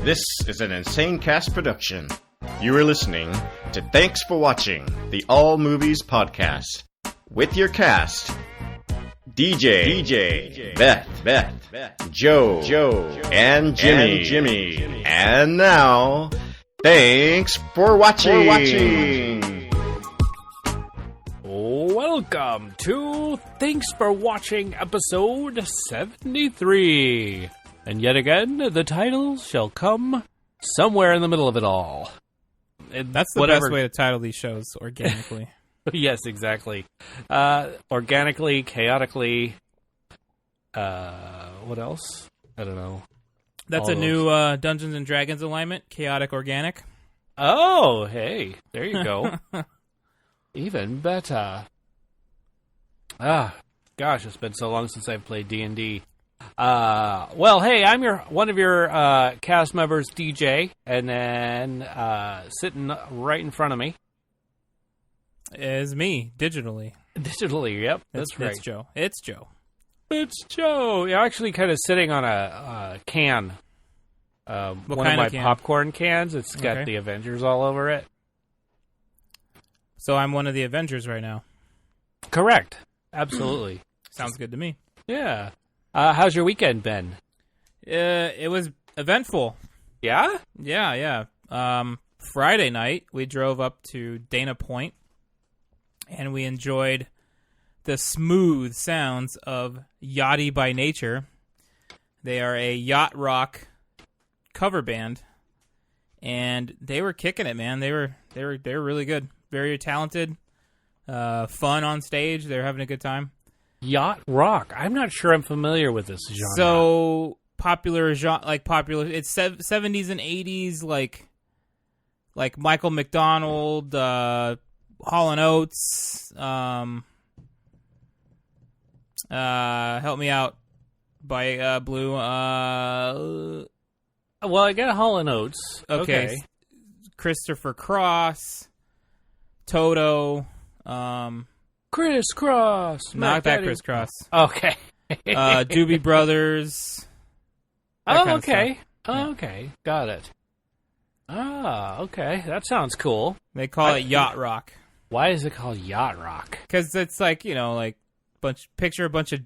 This is an Insane Cast production. You are listening to Thanks for Watching, the All Movies Podcast. With your cast, DJ, Beth, Joe, and Jimmy. And now, thanks for watching. Welcome to Thanks for Watching episode 73. And yet again, the title shall come somewhere in the middle of it all. That's the best way to title these shows, organically. Yes, exactly. Organically, chaotically, what else? I don't know. That's a new Dungeons & Dragons alignment, chaotic organic. Oh, hey, there you go. Even better. Gosh, it's been so long since I've played D&D. Well, hey, I'm one of your cast members, DJ, and then sitting right in front of me is me, digitally. Digitally, yep, that's right. It's Joe. It's Joe. You're actually kind of sitting on a can. One of my popcorn cans. It's got the Avengers all over it. So I'm one of the Avengers right now. Correct. Absolutely. Sounds good to me. Yeah. How's your weekend been? It was eventful. Yeah? Yeah. Friday night, we drove up to Dana Point, and we enjoyed the smooth sounds of Yachty by Nature. They are a yacht rock cover band, and they were kicking it, man. They were really good. Very talented, fun on stage. They were having a good time. Yacht rock. I'm not sure I'm familiar with this genre. So popular. It's 70s and 80s, like Michael McDonald, Hall & Oates. Help me out by Blue. Well, I got Hall & Oates. Okay. Christopher Cross, Toto. Criss Cross. Not that Criss Cross. Okay. Doobie Brothers. Okay. Okay. Got it. Okay. That sounds cool. They call it yacht rock. Why is it called yacht rock? Because it's like, picture a bunch of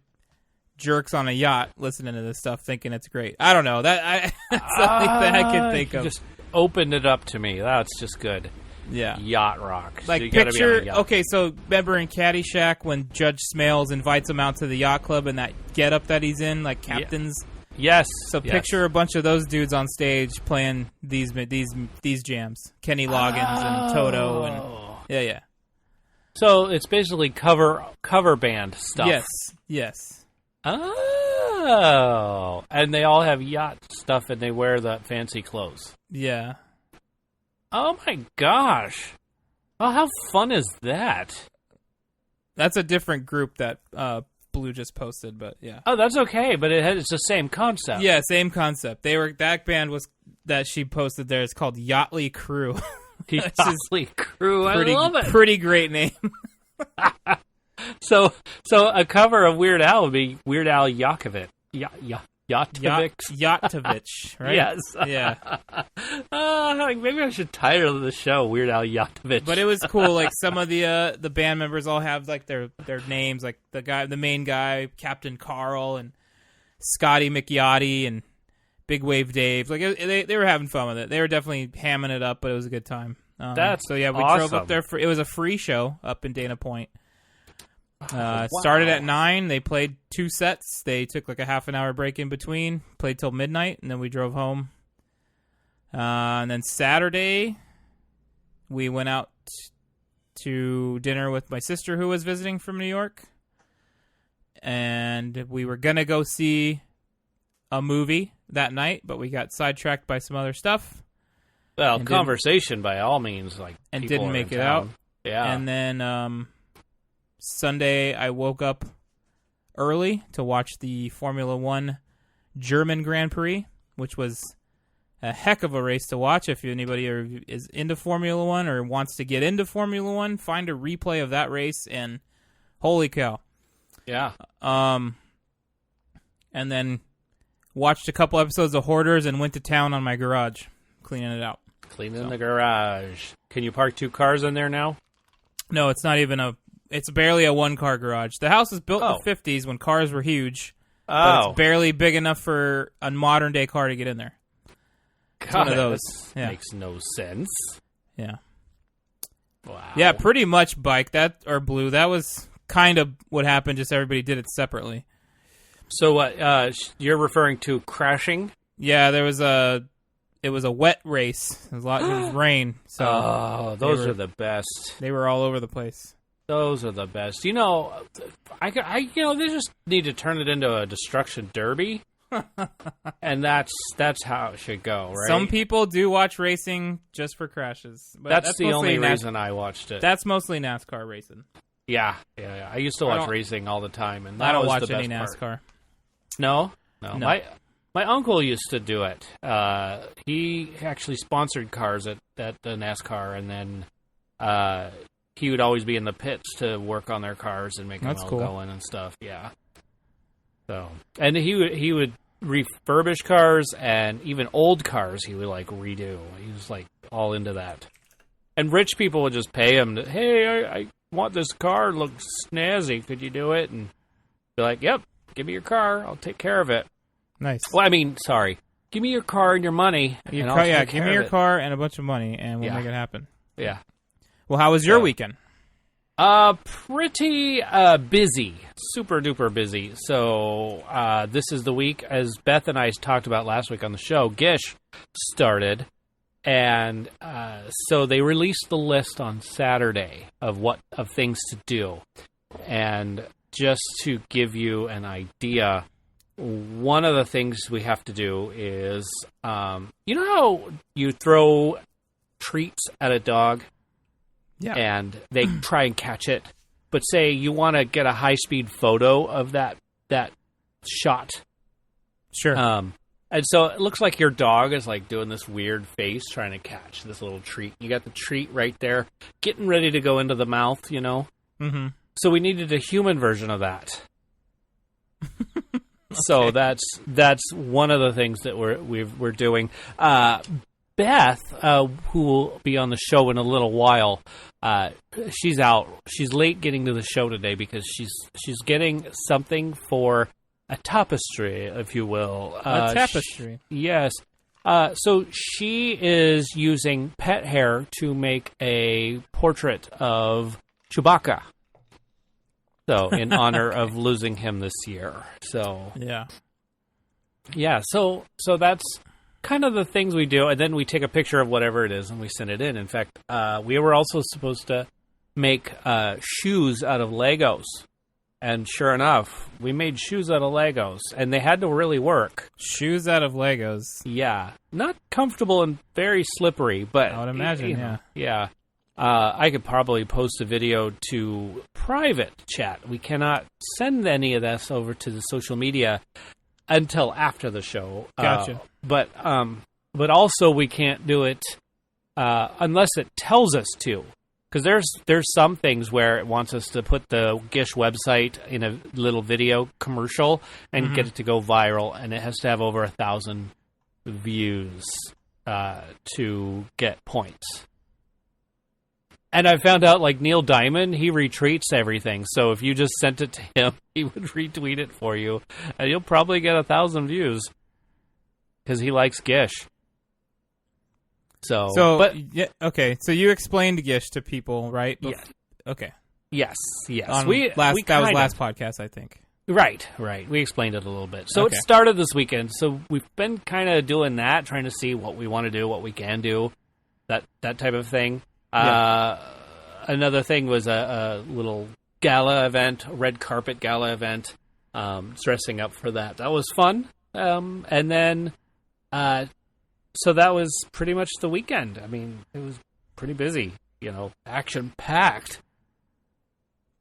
jerks on a yacht listening to this stuff, thinking it's great. I don't know. That's something that I can think of. Just opened it up to me. That's just good. Yeah. Yacht rock. Like, so picture, so remember in Caddyshack when Judge Smales invites him out to the yacht club and that getup that he's in, like captains? Yes. So picture a bunch of those dudes on stage playing these jams. Kenny Loggins and Toto and yeah. So it's basically cover band stuff. Yes. Oh. And they all have yacht stuff and they wear the fancy clothes. Yeah. Oh my gosh. Oh, how fun is that? That's a different group that Blue just posted, but yeah. Oh, that's okay, but it's the same concept. Yeah, same concept. That band that she posted there is called Yachtly Crew. Yachtly Crew, I love it. Pretty great name. So a cover of Weird Al would be Weird Al Yankovic. Yachtovich, right? Yes. Yeah. Maybe I should title the show Weird Al Yankovic. But it was cool. Like some of the band members all have like their names, like the main guy, Captain Carl, and Scotty McYachty, and Big Wave Dave. Like they were having fun with it. They were definitely hamming it up, but it was a good time. We awesome. Drove up there it was a free show up in Dana Point. Started at 9. They played 2 sets. They took like a half an hour break in between. Played till midnight, and then we drove home. And then Saturday, we went out to dinner with my sister who was visiting from New York. And we were going to go see a movie that night, but we got sidetracked by some other stuff. Well, conversation by all means. And didn't make it out. Yeah. And then Sunday, I woke up early to watch the Formula One German Grand Prix, which was a heck of a race to watch. If anybody is into Formula One or wants to get into Formula One, find a replay of that race, and holy cow. Yeah. And then watched a couple episodes of Hoarders, and went to town on my garage, cleaning it out. Cleaning the garage. Can you park 2 cars in there now? No, it's not even it's barely a 1-car garage. The house was built in the 50s when cars were huge. But it's barely big enough for a modern-day car to get in there. It's one of those. Yeah. Makes no sense. Yeah. Wow. Yeah, pretty much Blue. That was kind of what happened, just everybody did it separately. So you're referring to crashing? Yeah, it was a wet race. It was rain. So those are the best. They were all over the place. Those are the best. You know, they just need to turn it into a destruction derby, and that's how it should go, right? Some people do watch racing just for crashes. But that's the only reason I watched it. That's mostly NASCAR racing. Yeah. I used to watch racing all the time, and I don't watch the best any NASCAR. Part. No. My uncle used to do it. He actually sponsored cars at the NASCAR, and then he would always be in the pits to work on their cars and make them all going and stuff. Yeah. So, and he would refurbish cars, and even old cars he would like redo. He was like all into that. And rich people would just pay him to, hey, I want this car. It looks snazzy. Could you do it? And be like, yep, give me your car. I'll take care of it. Nice. Well, I mean, sorry. Give me your car and your money. Give me your car and a bunch of money, and we'll make it happen. Yeah. Well, how was your weekend? Pretty busy. Super duper busy. So this is the week, as Beth and I talked about last week on the show, Gish started. And so they released the list on Saturday of things to do. And just to give you an idea, one of the things we have to do is, you know how you throw treats at a dog? Yeah. And they try and catch it. But say you want to get a high-speed photo of that shot. Sure. And so it looks like your dog is like doing this weird face trying to catch this little treat. You got the treat right there, getting ready to go into the mouth, you know? Mm-hmm. So we needed a human version of that. So that's one of the things that we're doing. Beth, who will be on the show in a little while, she's out. She's late getting to the show today because she's getting something for a tapestry, if you will. A tapestry? Yes. So she is using pet hair to make a portrait of Chewbacca. So, in honor of losing him this year. So, yeah. So that's kind of the things we do, and then we take a picture of whatever it is and we send it in. In fact, we were also supposed to make shoes out of Legos, and sure enough, we made shoes out of Legos, and they had to really work. Shoes out of Legos. Yeah, not comfortable and very slippery, but I would imagine, yeah. I could probably post a video to private chat. We cannot send any of this over to the social media until after the show. Gotcha. But also we can't do it unless it tells us to. Because there's some things where it wants us to put the Gish website in a little video commercial and get it to go viral, and it has to have over 1,000 views to get points. And I found out, like, Neil Diamond, he retweets everything. So if you just sent it to him, he would retweet it for you. And you'll probably get 1,000 views. Because he likes Gish. Yeah, okay. So you explained Gish to people, right? Yeah. Okay. Yes. That was last podcast, I think. Right. We explained it a little bit. So It started this weekend. So we've been kind of doing that, trying to see what we want to do, what we can do, that type of thing. Another thing was a little gala event, a red carpet gala event, dressing up for that. That was fun. And then, so that was pretty much the weekend. I mean, it was pretty busy, action-packed.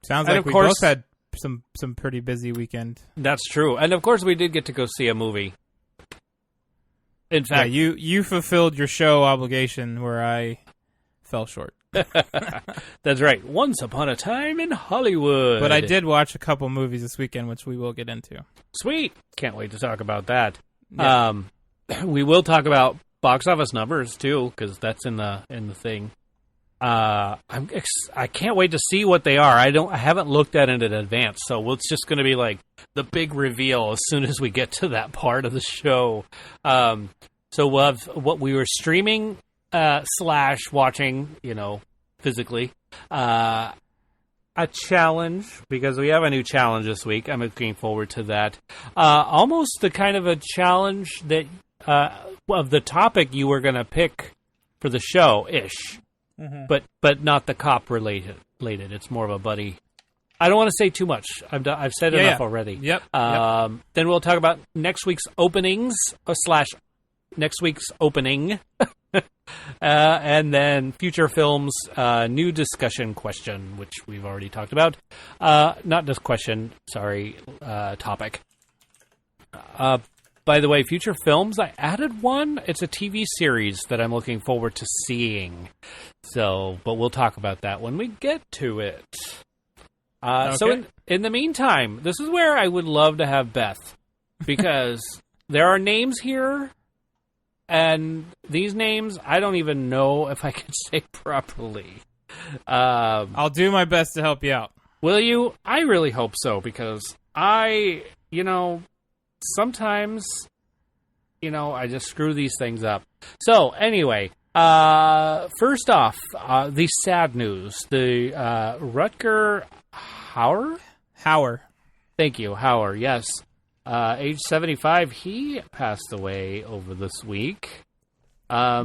Sounds like we both had some pretty busy weekend. That's true. And of course, we did get to go see a movie. In fact, you fulfilled your show obligation where I fell short. That's right. Once Upon a Time in Hollywood. But I did watch a couple movies this weekend, which we will get into. Sweet. Can't wait to talk about that. Yeah. We will talk about box office numbers too, because that's in the thing. I can't wait to see what they are. I haven't looked at it in advance, so it's just going to be like the big reveal as soon as we get to that part of the show. So we'll have what we were streaming / watching, physically. A challenge, because we have a new challenge this week. I'm looking forward to that. Almost the kind of a challenge that of the topic you were going to pick for the show-ish. Mm-hmm. But not the cop related. It's more of a buddy. I don't want to say too much. I've said enough already. Yep. Then we'll talk about next week's openings / next week's opening, and then future films. New discussion question, which we've already talked about. Not just question. Sorry. Topic. By the way, future films, I added one. It's a TV series that I'm looking forward to seeing. But we'll talk about that when we get to it. Okay. So in the meantime, this is where I would love to have Beth, because there are names here, and these names, I don't even know if I can say properly. I'll do my best to help you out. Will you? I really hope so, because sometimes, I just screw these things up. So, anyway, first off, the sad news. The Rutger Hauer? Thank you, Hauer, yes. Age 75, he passed away over this week. So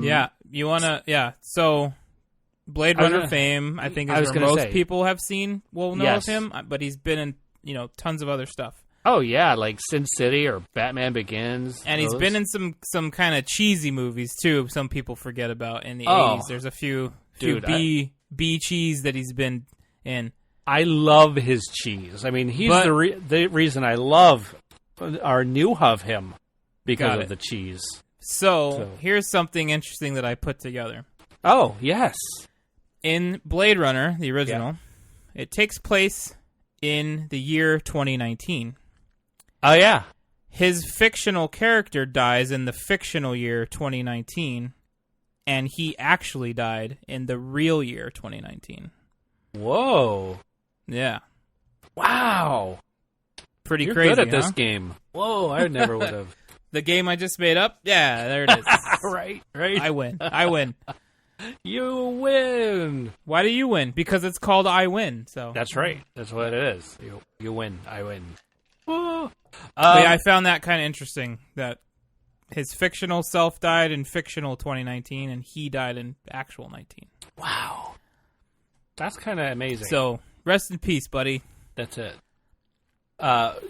Blade Runner fame, I think, is where most people will know of him, but he's been in, tons of other stuff. Oh, yeah, like Sin City or Batman Begins. And he's been in some kind of cheesy movies, too, some people forget about in the 80s. There's a few B cheese that he's been in. I love his cheese. I mean, he's the reason I love or knew of him, because of the cheese. So, here's something interesting that I put together. Oh, yes. In Blade Runner, the original, it takes place in the year 2019. Oh, yeah. His fictional character dies in the fictional year 2019, and he actually died in the real year 2019. Whoa. Yeah. Wow. Pretty You're crazy, good at this game. Whoa, I never would have. The game I just made up? Yeah, there it is. Right. I win. You win. Why do you win? Because it's called I Win. So that's right. That's what it is. You win. I win. I found that kind of interesting, that his fictional self died in fictional 2019, and he died in actual 19. Wow. That's kind of amazing. So, rest in peace, buddy. That's it. What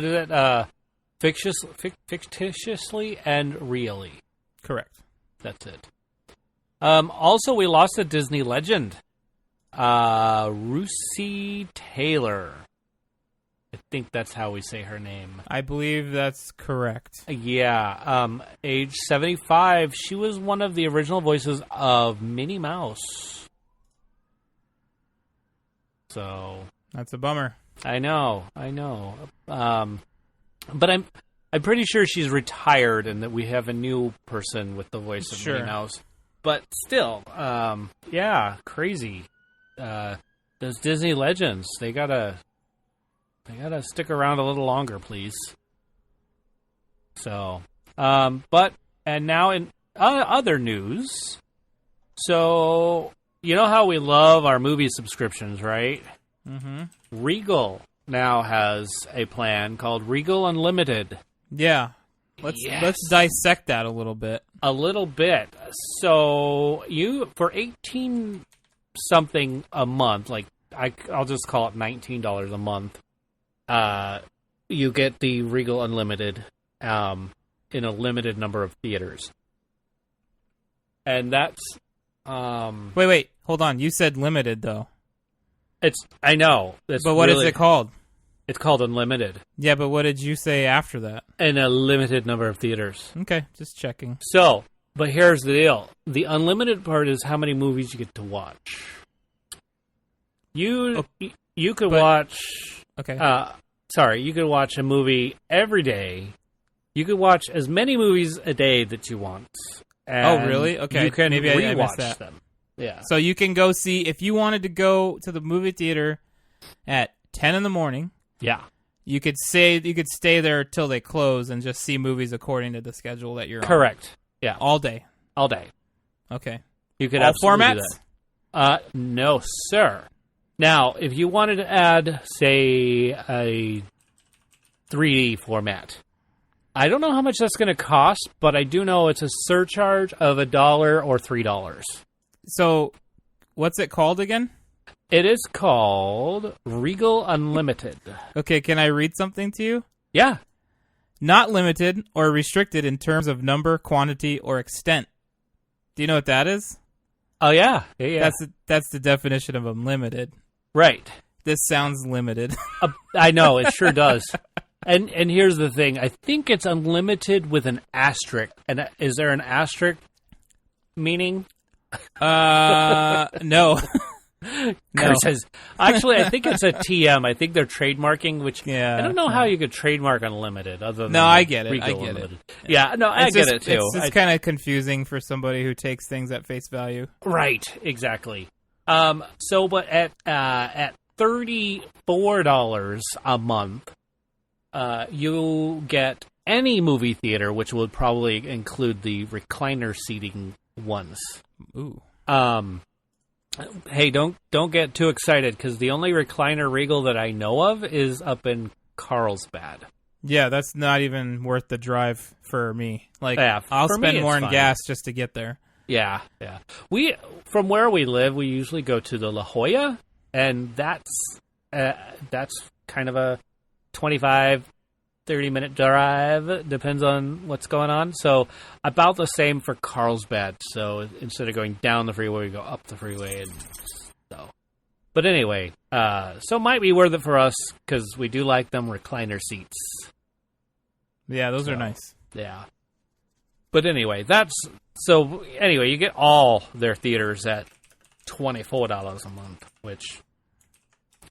is it? Fictitiously and really. Correct. That's it. Also, we lost a Disney legend. Russi Taylor. I think that's how we say her name. I believe that's correct. Yeah. Age 75. She was one of the original voices of Minnie Mouse. So that's a bummer. I know. But I'm pretty sure she's retired and that we have a new person with the voice of Minnie Mouse. But still, crazy. Those Disney legends, they gotta stick around a little longer, please. So, and now in other news, so you know how we love our movie subscriptions, right? Mm-hmm. Regal now has a plan called Regal Unlimited. Yeah. Let's dissect that a little bit. So for $18 something a month, like I'll just call it $19 a month, you get the Regal Unlimited in a limited number of theaters. And that's Wait, hold on. You said limited though. I know. But what is it called? It's called Unlimited. Yeah, but what did you say after that? In a limited number of theaters. Okay, just checking. So, but here's the deal. The unlimited part is how many movies you get to watch. You could watch... Okay. You could watch a movie every day You could watch as many movies a day that you want. Oh, really? Okay. You can Maybe I missed rewatch that. them. Yeah. So you can go see, if you wanted to go to the movie theater at 10 in the morning, Yeah. you could stay there till they close and just see movies according to the schedule that you're on. Correct. Yeah. All day. All day. Okay. You could All absolutely formats? do that. No, sir. Now, if you wanted to add, say, a 3D format, I don't know how much that's going to cost, but I do know it's a surcharge of $1 or $3. So, what's it called again? It is called Regal Unlimited. Okay, can I read something to you? Yeah. Not limited or restricted in terms of number, quantity, or extent. Do you know what that is? Oh, yeah. Yeah. That's the definition of unlimited. Right. This sounds limited. I know, it sure does. And here's the thing. I think it's unlimited with an asterisk. And is there an asterisk meaning? No. No. Says, actually, I think it's a TM. I think they're trademarking, which Yeah, I don't know how you could trademark unlimited other than No, I get it. Regal I get Unlimited. Yeah, no, I get it too. It's kind of confusing for somebody who takes things at face value. Right, exactly. But at $34 a month, you'll get any movie theater, which would probably include the recliner seating ones. Ooh. Hey, don't get too excited, because the only recliner Regal that I know of is up in Carlsbad. Yeah, that's not even worth the drive for me. Like, Yeah, I'll for me, spend it's more in fine. gas just to get there. Yeah. From where we live, we usually go to the La Jolla, and that's kind of a 25, 30-minute drive, depends on what's going on. So about the same for Carlsbad. So instead of going down the freeway, we go up the freeway. But anyway, so it might be worth it for us, because we do like them recliner seats. Yeah, those are nice. Yeah. But anyway, you get all their theaters at $24 a month, which,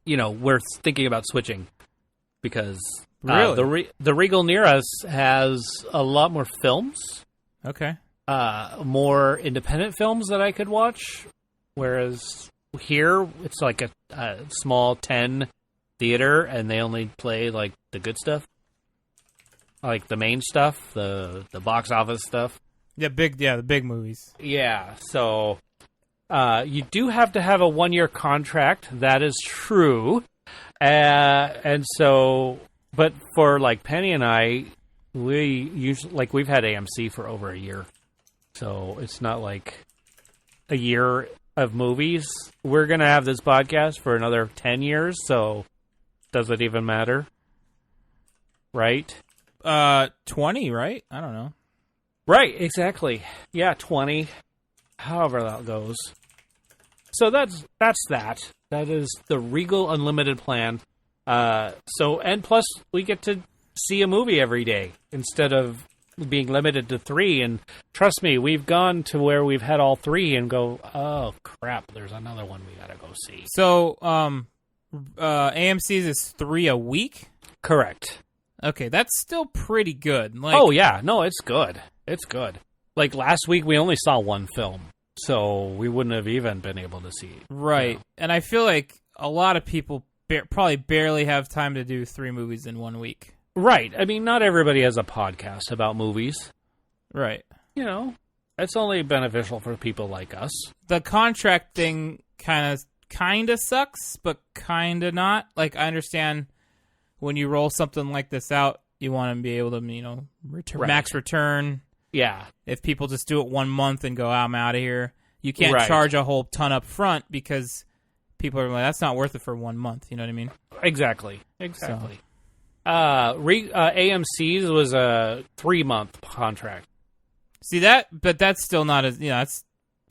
we're thinking about switching, because Really? the Regal near us has a lot more films, Okay. more independent films that I could watch, whereas here it's like a small 10 theater, and they only play like the good stuff, like the main stuff, the box office stuff. Yeah, the big movies. Yeah, so you do have to have a 1-year contract. That is true, and so. But for like Penny and I, we usually we've had AMC for over a year, so it's not like a year of movies. We're gonna have this podcast for another 10 years, so does it even matter? Right? 20, right? I don't know. Right, exactly. Yeah, 20. However that goes. So that's that. That is the Regal Unlimited plan. And plus we get to see a movie every day instead of being limited to 3. And trust me, we've gone to where we've had all 3 and go, oh crap, there's another one we gotta go see. So, AMC's is 3 a week? Correct. Okay, that's still pretty good. Oh yeah, no, it's good. It's good. Like last week we only saw 1 film, so we wouldn't have even been able to see it. Right. And I feel like a lot of people probably barely have time to do 3 movies in 1 week. Right. I mean, not everybody has a podcast about movies. Right. It's only beneficial for people like us. The contract thing kind of sucks, but kind of not. Like, I understand when you roll something like this out, you want to be able to, max return. Yeah. If people just do it 1 month and go, I'm out of here, you can't charge a whole ton up front, because people are like, that's not worth it for 1 month. You know what I mean? Exactly. AMC's was a 3-month contract. See that? But that's still not as,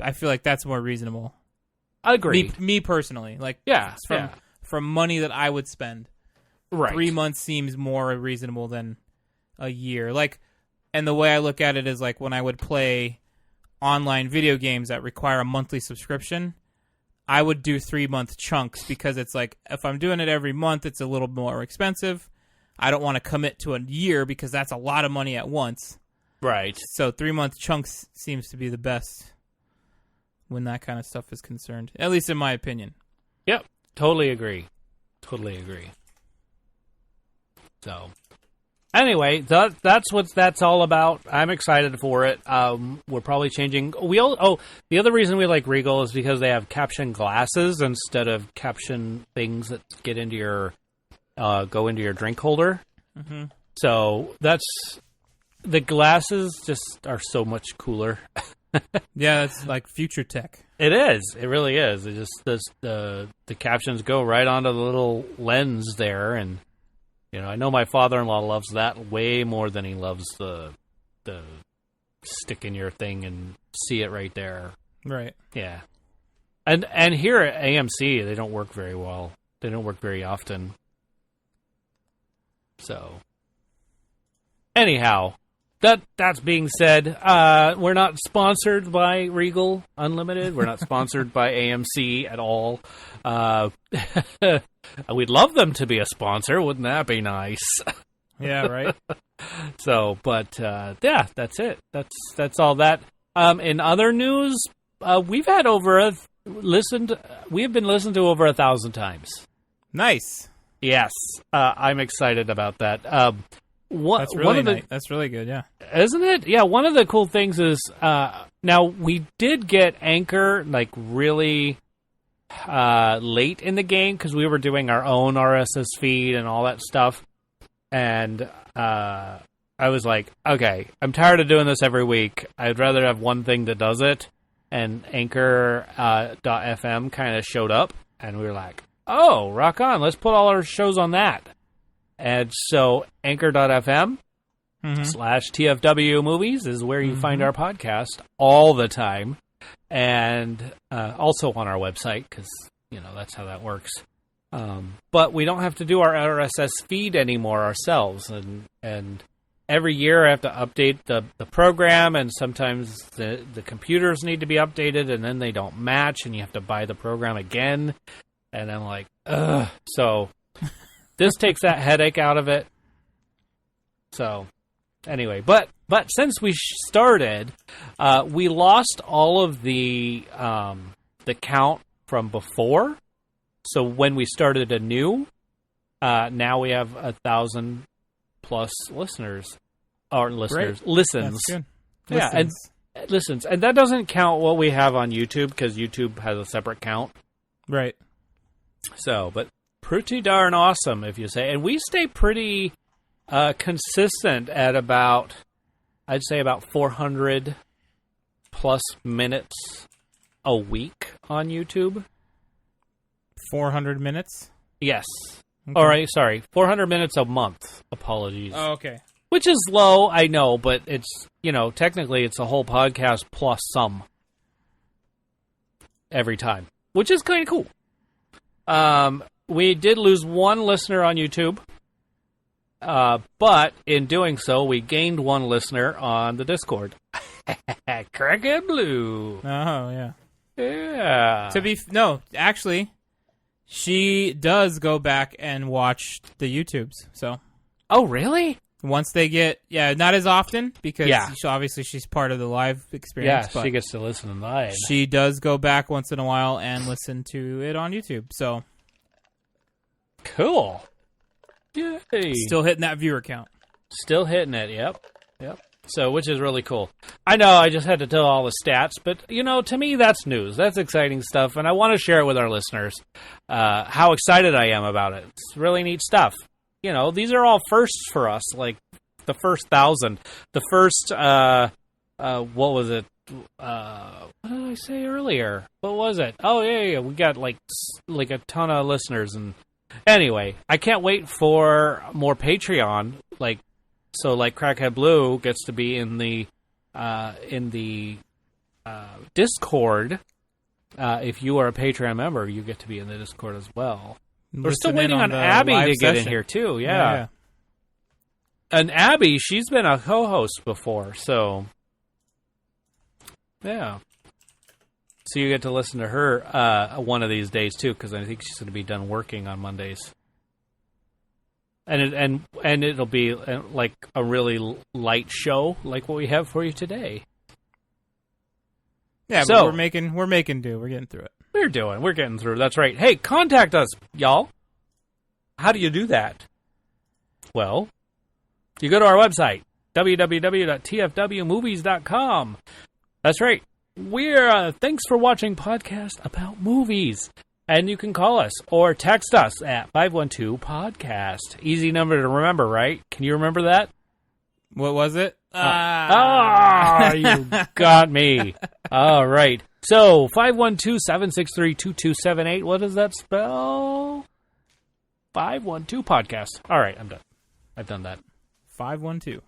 I feel like that's more reasonable. Agreed. Me personally. Like, from money that I would spend. Right. 3 months seems more reasonable than a year. Like, and the way I look at it is like when I would play online video games that require a monthly subscription, I would do 3-month chunks, because it's like, if I'm doing it every month, it's a little more expensive. I don't want to commit to a year because that's a lot of money at once. Right. So 3-month chunks seems to be the best when that kind of stuff is concerned, at least in my opinion. Yep. Totally agree. So, anyway, that's what that's all about. I'm excited for it. We're probably changing. The other reason we like Regal is because they have caption glasses instead of caption things that get into your go into your drink holder. Mm-hmm. So the glasses just are so much cooler. Yeah, it's like future tech. It is. It really is. It just the captions go right onto the little lens there, and I know my father-in-law loves that way more than he loves the stick in your thing and see it right there. Right. Yeah. And here at AMC, they don't work very well. They don't work very often. So, anyhow. That's being said, we're not sponsored by Regal Unlimited. We're not sponsored by AMC at all. We'd love them to be a sponsor. Wouldn't that be nice? Yeah, right. So, but yeah, that's it. That's all that. In other news, we've had we have been listened to over 1,000 times. Nice. Yes, I'm excited about that. That's really That's really good, yeah. Isn't it? Yeah, one of the cool things is, now we did get Anchor, like, really late in the game, because we were doing our own RSS feed and all that stuff, and I was like, okay, I'm tired of doing this every week. I'd rather have one thing that does it, and Anchor.fm kind of showed up, and we were like, oh, rock on, let's put all our shows on that. And so Anchor.fm /TFWmovies is where you find our podcast all the time. And also on our website, because, that's how that works. But we don't have to do our RSS feed anymore ourselves. And every year I have to update the program, and sometimes the computers need to be updated, and then they don't match, and you have to buy the program again. And I'm like, ugh. So... this takes that headache out of it. So, anyway, but since we started, we lost all of the count from before. So when we started anew, now we have 1,000 plus listeners, or listeners listens. That's good. Yeah, and listens, and that doesn't count what we have on YouTube, because YouTube has a separate count. Right. So, but. Pretty darn awesome, if you say. And we stay pretty consistent at I'd say about 400 plus minutes a week on YouTube. 400 minutes? Yes. Okay. All right, sorry. 400 minutes a month. Apologies. Oh, okay. Which is low, I know, but it's, technically it's a whole podcast plus some every time, which is kind of cool. We did lose one listener on YouTube, but in doing so, we gained one listener on the Discord. Crackhead Blue. Oh, yeah. Yeah. Actually, she does go back and watch the YouTubes, so. Oh, really? Once they get, not as often, because she's part of the live experience. Yeah, she gets to listen live. She does go back once in a while and listen to it on YouTube, so. Cool. Yay. Still hitting that viewer count. Still hitting it, yep. So, which is really cool. I know I just had to tell all the stats, but, to me, that's news. That's exciting stuff, and I want to share it with our listeners, how excited I am about it. It's really neat stuff. These are all firsts for us, like the first 1,000. The first, what was it? What did I say earlier? What was it? Oh, yeah. We got, like a ton of listeners, and anyway, I can't wait for more Patreon. Like Crackhead Blue gets to be in the Discord. If you are a Patreon member, you get to be in the Discord as well. We're still waiting on Abby to get in here too. Yeah. And Abby, she's been a co-host before, so yeah. So you get to listen to her one of these days too, because I think she's going to be done working on Mondays. and it'll be like a really light show, like what we have for you today. Yeah, so, but we're making do. We're getting through it. We're getting through. That's right. Hey, contact us, y'all. How do you do that? Well, you go to our website, www.tfwmovies.com. That's right. We're a Thanks for Watching podcast about movies. And you can call us or text us at 512-podcast. Easy number to remember, right? Can you remember that? What was it? You got me. All right. So, 512-763-2278. What does that spell? 512-podcast. All right, I'm done. I've done that. 512.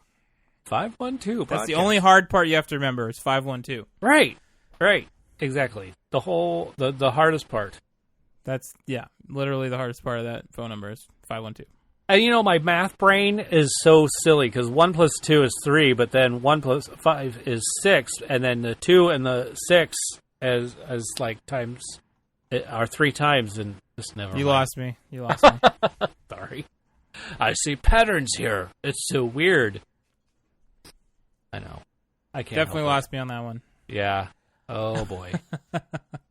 512. That's the only hard part you have to remember is 512. Right. Exactly. The hardest part. That's, literally the hardest part of that phone number is 512. And my math brain is so silly because 1 plus 2 is 3, but then 1 plus 5 is 6, and then the 2 and the 6 as like times are 3 times, and this never. You lost me. Sorry. I see patterns here. It's so weird. I know. I can't. Definitely lost me on that one. Yeah. Oh, boy.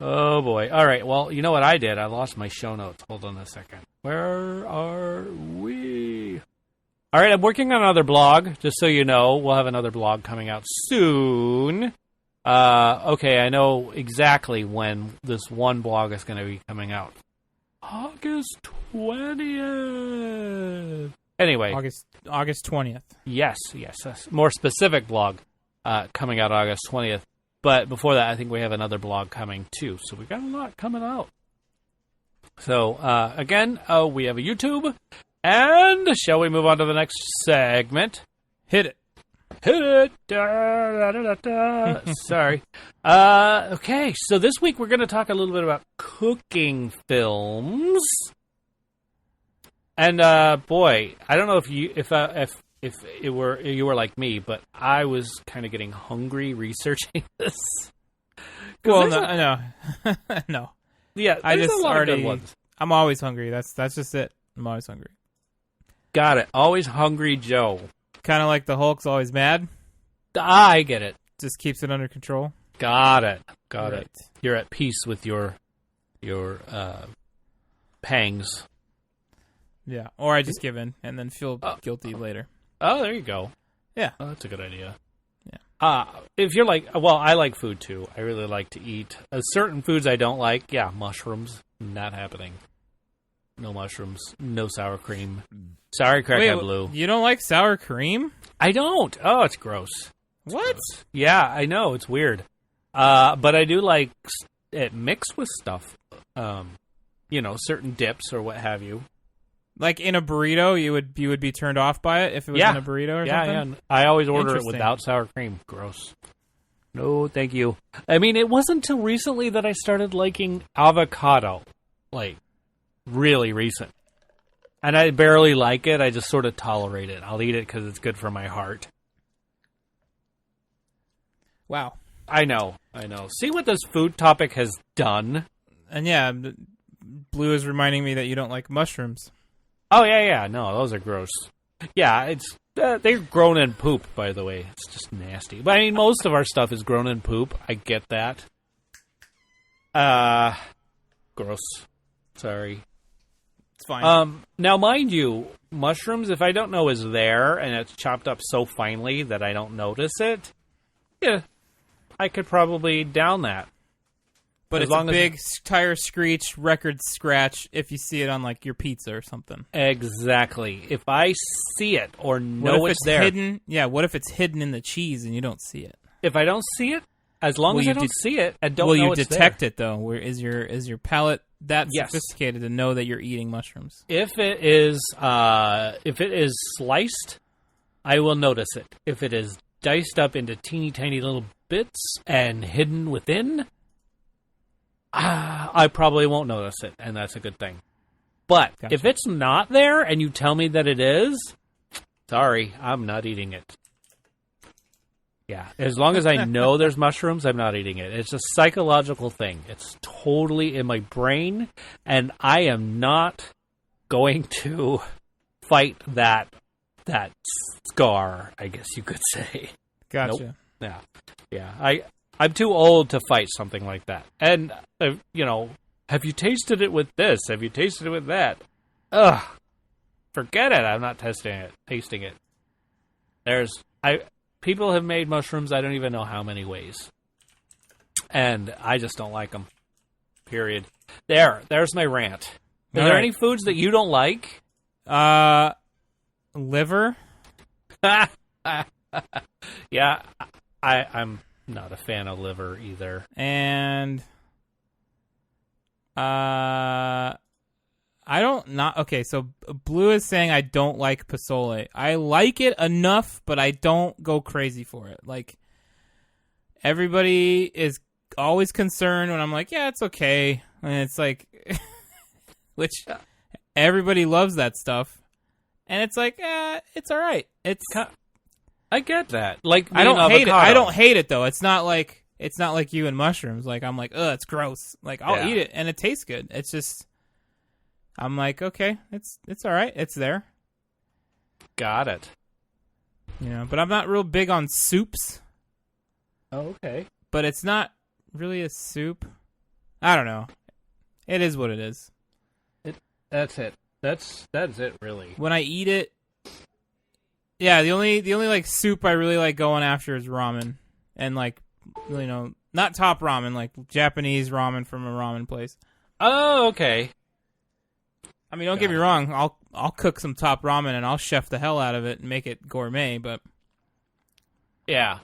Oh, boy. All right. Well, you know what I did? I lost my show notes. Hold on a second. Where are we? All right. I'm working on another blog, just so you know. We'll have another blog coming out soon. Okay. I know exactly when this one blog is going to be coming out. August 20th. Anyway. August 20th. Yes. More specific blog coming out August 20th. But before that, I think we have another blog coming, too. So we've got a lot coming out. So, again, we have a YouTube. And shall we move on to the next segment? Hit it. Da, da, da, da. Sorry. Okay, so this week we're going to talk a little bit about cooking films. And, boy, I don't know if you were like me, but I was kind of getting hungry researching this. Well, no. No. Yeah, I just a lot of good ones. I'm always hungry. That's just it. I'm always hungry. Got it. Always hungry Joe. Kind of like the Hulk's always mad. I get it. Just keeps it under control. Got it. Right. It. You're at peace with your pangs. Yeah, or I just give in and then feel guilty later. Oh, there you go. Yeah. Oh, that's a good idea. Yeah. If you're like, well, I like food too. I really like to eat. Certain foods I don't like, mushrooms, not happening. No mushrooms, no sour cream. Sorry, Crackhead Blue. You don't like sour cream? I don't. Oh, it's gross. What? Gross. Yeah, I know. It's weird. But I do like it mixed with stuff. Certain dips or what have you. Like in a burrito, you would be turned off by it if it was in a burrito or something? Yeah. I always order it without sour cream. Gross. No, thank you. I mean, it wasn't until recently that I started liking avocado. Like, really recent. And I barely like it. I just sort of tolerate it. I'll eat it because it's good for my heart. Wow. I know. See what this food topic has done? And yeah, Blue is reminding me that you don't like mushrooms. Oh, yeah. No, those are gross. Yeah, it's they're grown in poop, by the way. It's just nasty. But I mean, most of our stuff is grown in poop. I get that. Gross. Sorry. It's fine. Now, mind you, mushrooms, if I don't know is there, and it's chopped up so finely that I don't notice it, yeah, I could probably down that. But it's a big tire screech, record scratch if you see it on, like, your pizza or something. Exactly. If I see it or know it's there. Hidden? Yeah, what if it's hidden in the cheese and you don't see it? If I don't see it, as long as I don't see it, I don't know it's there. Will you detect it, though? Where is your palate that sophisticated to know that you're eating mushrooms? If it is sliced, I will notice it. If it is diced up into teeny tiny little bits and hidden within, I probably won't notice it, and that's a good thing. But if it's not there and you tell me that it is, sorry, I'm not eating it. Yeah, as long as I know there's mushrooms, I'm not eating it. It's a psychological thing. It's totally in my brain, and I am not going to fight that scar, I guess you could say. Gotcha. Nope. Yeah. I'm too old to fight something like that. And have you tasted it with this? Have you tasted it with that? Ugh. Forget it. I'm not tasting it. People have made mushrooms I don't even know how many ways. And I just don't like them. Period. There's my rant. Are there any foods that you don't like? Liver. Yeah, I'm not a fan of liver either. And okay, so Blue is saying I don't like pozole. I like it enough, but I don't go crazy for it. Like, everybody is always concerned when I'm like, yeah, it's okay. And it's like, which everybody loves that stuff. And it's like, it's all right. I get that. Like, I don't hate it. I don't hate it though. It's not like you and mushrooms. Like, I'm like, ugh, it's gross. Like, I'll eat it and it tastes good. It's just, I'm like, okay, it's all right. It's there. Got it. But I'm not real big on soups. Oh, okay. But it's not really a soup. I don't know. It is what it is. That's it. That's it, really. When I eat it, yeah, the only like soup I really like going after is ramen, and like, not top ramen, like Japanese ramen from a ramen place. Oh, okay. I mean, don't get me wrong. I'll cook some top ramen and I'll chef the hell out of it and make it gourmet. But yeah.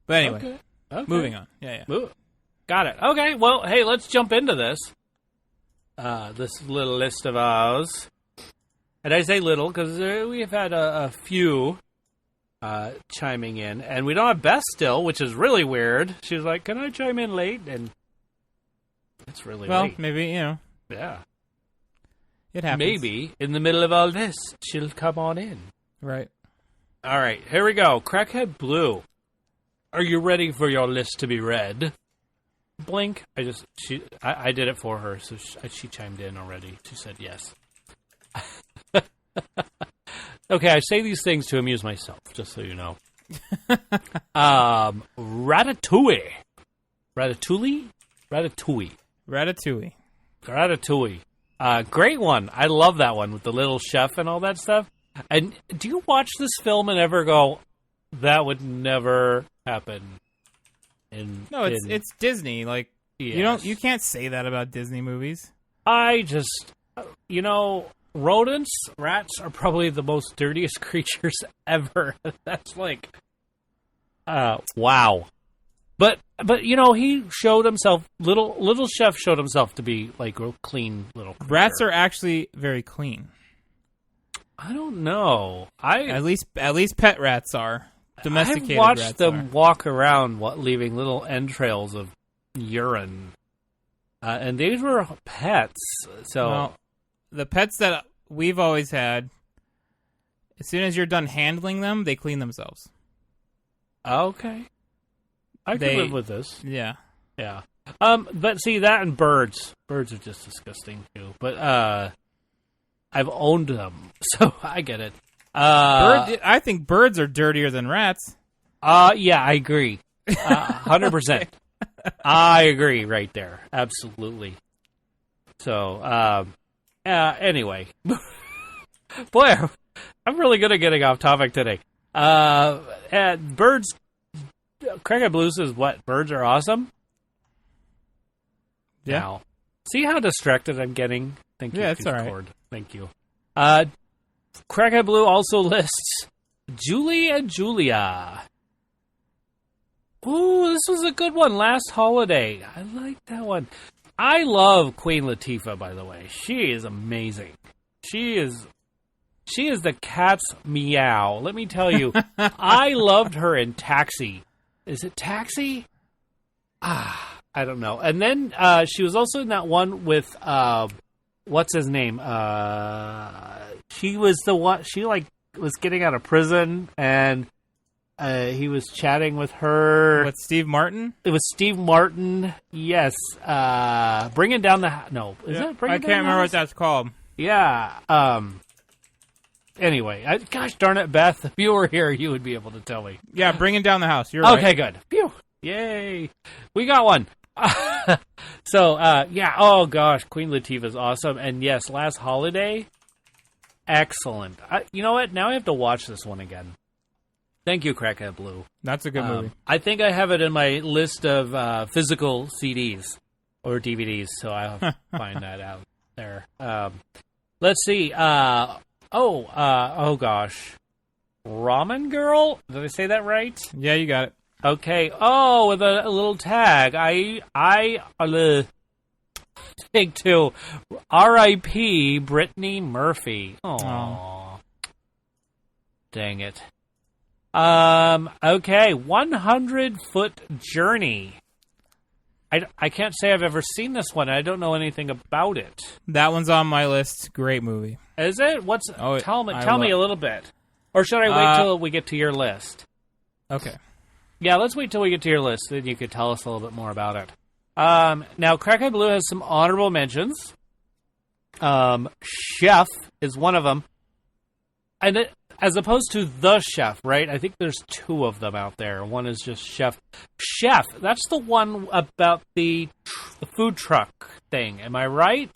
But anyway, moving on. Yeah. Got it. Okay. Well, hey, let's jump into this. This little list of ours. And I say little because we've had a few chiming in. And we don't have Beth still, which is really weird. She's like, can I chime in late? And it's really late. Well, maybe, Yeah. It happens. Maybe in the middle of all this, she'll come on in. Right. All right. Here we go. Crackhead Blue. Are you ready for your list to be read? Blink. I did it for her, so she chimed in already. She said yes. Okay, I say these things to amuse myself, just so you know. Ratatouille. Great one. I love that one with the little chef and all that stuff. And do you watch this film and ever go, that would never happen? It's Disney. Like, yes. You can't say that about Disney movies. I just, rodents, rats are probably the most dirtiest creatures ever. That's like, wow. But he showed himself, little chef showed himself to be like real clean little creature. Rats are actually very clean. I don't know. At least pet rats are. Domesticated I've watched rats them walk around leaving little entrails of urine. And these were pets. So the pets that we've always had, as soon as you're done handling them, they clean themselves. Okay. I can live with this. Yeah. Yeah. But see, that and birds. Birds are just disgusting, too. But, I've owned them, so I get it. I think birds are dirtier than rats. Yeah, I agree. 100%. I agree right there. Absolutely. So, anyway. Boy, I'm really good at getting off topic today. Birds... Crackhead Blue says, what? Birds are awesome? Yeah. Now, see how distracted I'm getting? Thank you. Yeah, it's all right. Thank you. Crackhead Blue also lists Julie and Julia. Ooh, this was a good one last holiday. I like that one. I love Queen Latifah, by the way. She is amazing. She is the cat's meow. Let me tell you, I loved her in Taxi. Is it Taxi? I don't know. And then she was also in that one with what's his name? She was the one. She was getting out of prison, and he was chatting with her. With Steve Martin? It was Steve Martin. Yes. Bringing down the no. Is that Bringing I Down can't remember the what that's called. Yeah. Anyway, gosh darn it, Beth, if you were here, you would be able to tell me. Yeah, bringing down the house. You're right. Okay, good. Phew. Yay. We got one. So, yeah, oh gosh, Queen Latifah's awesome. And yes, Last Holiday, excellent. You know what? Now I have to watch this one again. Thank you, Crackhead Blue. That's a good movie. I think I have it in my list of physical CDs or DVDs, so I'll find that out there. Let's see. Oh gosh. Ramen Girl? Did I say that right? Yeah, you got it. Okay. Oh, with a little tag. I take two. R.I.P. Brittany Murphy. Aww. Dang it. Okay. 100-Foot Journey. I can't say I've ever seen this one. I don't know anything about it. That one's on my list. Great movie. Is it? Tell me a little bit. Or should I wait till we get to your list? Okay. Yeah, let's wait till we get to your list. Then you could tell us a little bit more about it. Now, Crackhead Blue has some honorable mentions. Chef is one of them. And as opposed to The Chef, right? I think there's two of them out there. One is just Chef. Chef, that's the one about the food truck thing. Am I right?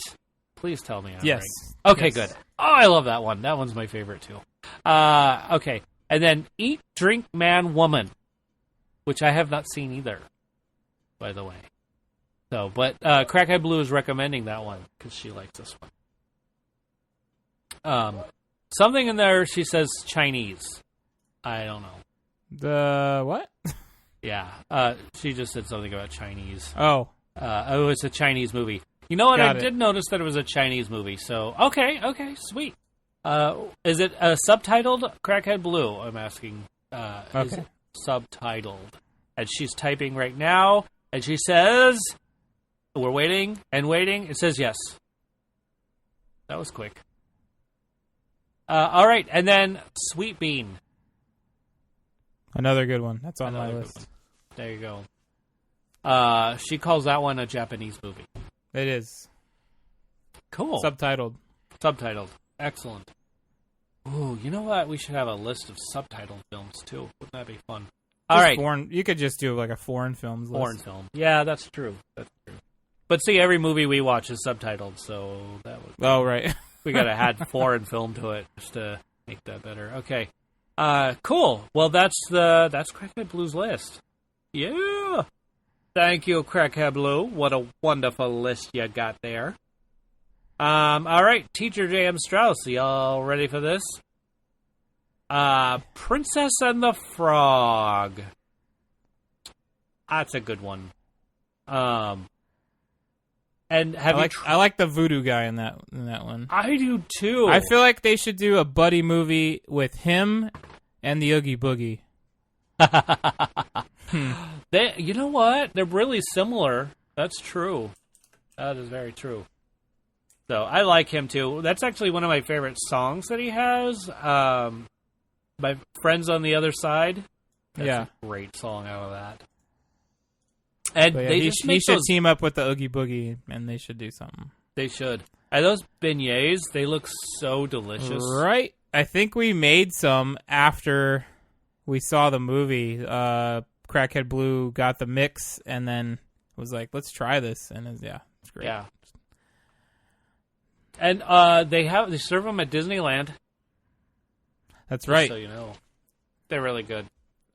Please tell me I'm yes. right. Okay, yes. good. Oh, I love that one. That one's my favorite, too. Okay. And then Eat, Drink, Man, Woman, which I have not seen either, by the way. So, but Crackhead Blue is recommending that one because she likes this one. Something in there, she says Chinese. I don't know. The what? Yeah. She just said something about Chinese. Oh. It's a Chinese movie. You know what? Got I it. did notice that it was a Chinese movie. So, okay, sweet. Is it subtitled? Crackhead Blue, I'm asking. Okay. Is it subtitled? And she's typing right now, and she says, we're waiting and waiting. It says yes. That was quick. All right, and then Sweet Bean. Another good one. That's on Another my good list. one. There you go. She calls that one a Japanese movie. It is. Cool. Subtitled. Excellent. Ooh, you know what? We should have a list of subtitled films, too. Wouldn't that be fun? All right. Foreign, you could just do like a foreign films list. Foreign film. Yeah, that's true. But see, every movie we watch is subtitled, so that would... Oh, right. We gotta add foreign film to it just to make that better. Okay. Cool. Well, that's Crackhead Blue's list. Yeah. Thank you, Crackhead Blue. What a wonderful list you got there. All right, Teacher J.M. Strauss, y'all ready for this? Princess and the Frog. That's a good one. And I like the voodoo guy in that one. I do too. I feel like they should do a buddy movie with him and the Oogie Boogie. You know what? They're really similar. That's true. That is very true. So I like him too. That's actually one of my favorite songs that he has. My Friends on the Other Side. That's a great song out of that. And yeah, they he should team up with the Oogie Boogie, and they should do something. They should. And those beignets, they look so delicious. Right. I think we made some after we saw the movie. Crackhead Blue got the mix, and then was like, let's try this. And it's great. Yeah. And they serve them at Disneyland. That's right. So you know. They're really good.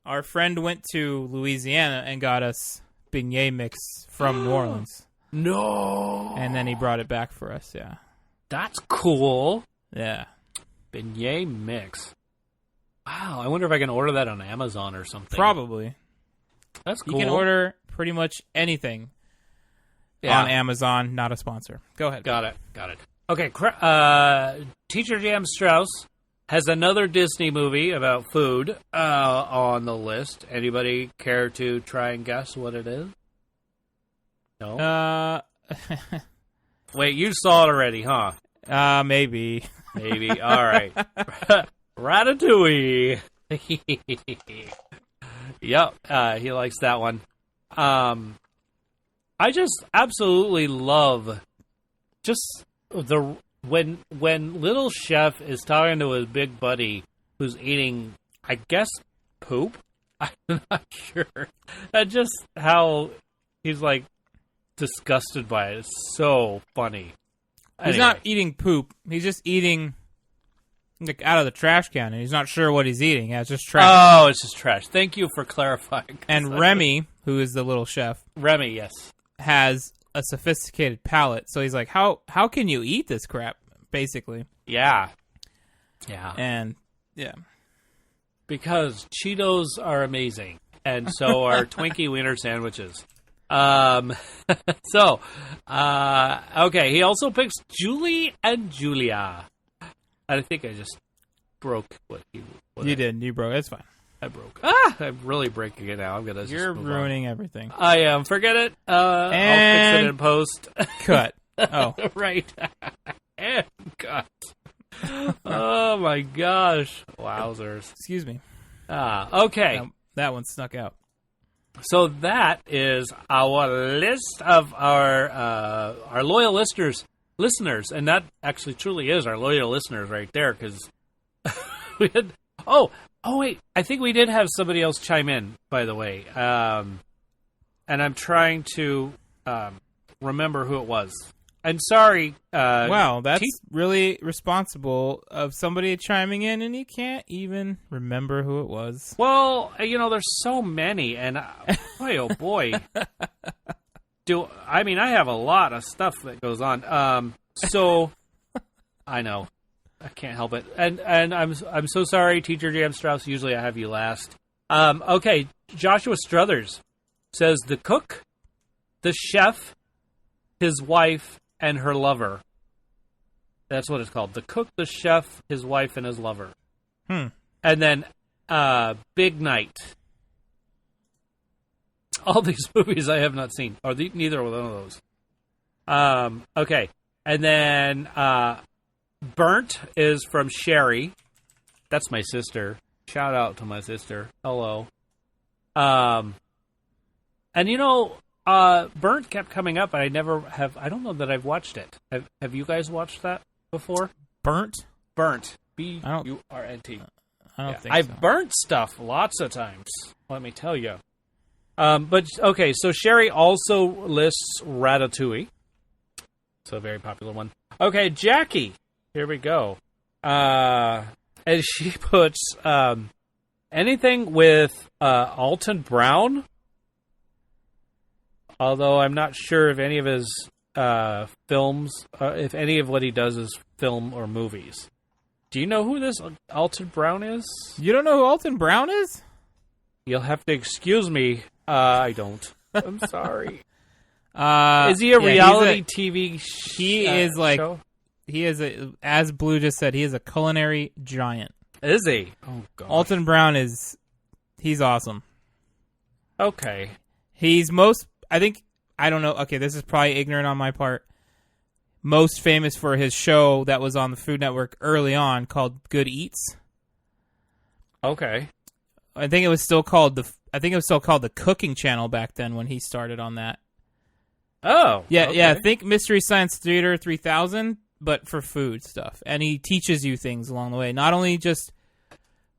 Our friend went to Louisiana and got us beignet mix from New Orleans. No. And then he brought it back for us, yeah. That's cool. Yeah. Beignet mix. Wow, I wonder if I can order that on Amazon or something. Probably. That's cool. You can order pretty much anything on Amazon, not a sponsor. Go ahead. Got it. Okay, Teacher J.M. Strauss has another Disney movie about food on the list. Anybody care to try and guess what it is? No? Wait, you saw it already, huh? Maybe. Maybe. All right. Ratatouille. Yep, he likes that one. I just absolutely love just the when little chef is talking to his big buddy who's eating, I guess, poop. I'm not sure. And just how he's like disgusted by it. It's so funny. He's not eating poop. He's just eating like out of the trash can, and he's not sure what he's eating. Yeah, it's just trash. Oh, it's just trash. Thank you for clarifying. And Remy, who is the little chef, Remy, yes, has a sophisticated palate. So he's like, how can you eat this crap? Basically. Yeah. And yeah. Because Cheetos are amazing, and so are Twinkie Wiener sandwiches. Okay. He also picks Julie and Julia. I think I just broke what he. You did. You broke. It's fine. I broke. I'm really breaking it now. I'm gonna. You're ruining everything. I am. Forget it. I'll fix it in post. Cut. Oh, right. And cut. Oh my gosh! Wowzers. Excuse me. Okay. That one snuck out. So that is our list of our loyal listeners, and that actually truly is our loyal listeners right there, because we had. Oh wait, I think we did have somebody else chime in, by the way, and I'm trying to remember who it was. I'm sorry. Wow, that's really responsible of somebody chiming in, and you can't even remember who it was. Well, there's so many, and boy, oh boy. I have a lot of stuff that goes on. So I know I can't help it, and I'm so sorry, Teacher J.M. Strauss. Usually I have you last. Okay, Joshua Struthers says the cook, the chef, his wife, and her lover. That's what it's called. The cook, the chef, his wife, and his lover. And then Big Night. All these movies I have not seen. Or neither one of those. Okay. And then Burnt is from Sherry. That's my sister. Shout out to my sister. Hello. And Burnt kept coming up, and I never have. I don't know that I've watched it. Have you guys watched that before? Burnt. B-U-R-N-T. I don't think so. I've burnt stuff lots of times. Let me tell you. But okay, so Sherry also lists Ratatouille. It's a very popular one. Okay, Jackie. Here we go. And she puts anything with Alton Brown. Although I'm not sure if any of his films, if any of what he does is film or movies. Do you know who this Alton Brown is? You don't know who Alton Brown is? You'll have to excuse me. I don't. I'm sorry. Is he a reality TV show? He is, as Blue just said, he is a culinary giant. Is he? Oh, God. Alton Brown he's awesome. Okay. He's I don't know. Okay, this is probably ignorant on my part. Most famous for his show that was on the Food Network early on called Good Eats. Okay. I think it was still called the Cooking Channel back then when he started on that. Oh. Yeah, okay. yeah. Think Mystery Science Theater 3000, but for food stuff. And he teaches you things along the way. Not only just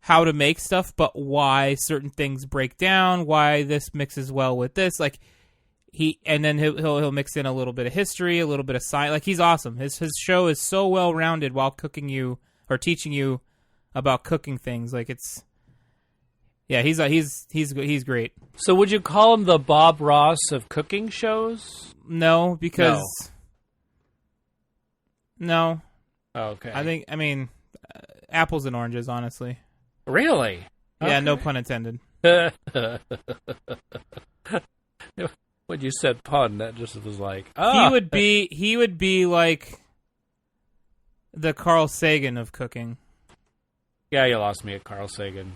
how to make stuff, but why certain things break down, why this mixes well with this. Like and then he'll mix in a little bit of history, a little bit of science. Like, he's awesome. His show is so well rounded while cooking you or teaching you about cooking things. Like, it's he's great. So would you call him the Bob Ross of cooking shows? No, because no. Okay. I mean, apples and oranges, honestly. Really? Yeah, okay. No pun intended. When you said pun, that just was like, oh. He would be like the Carl Sagan of cooking. Yeah, you lost me at Carl Sagan.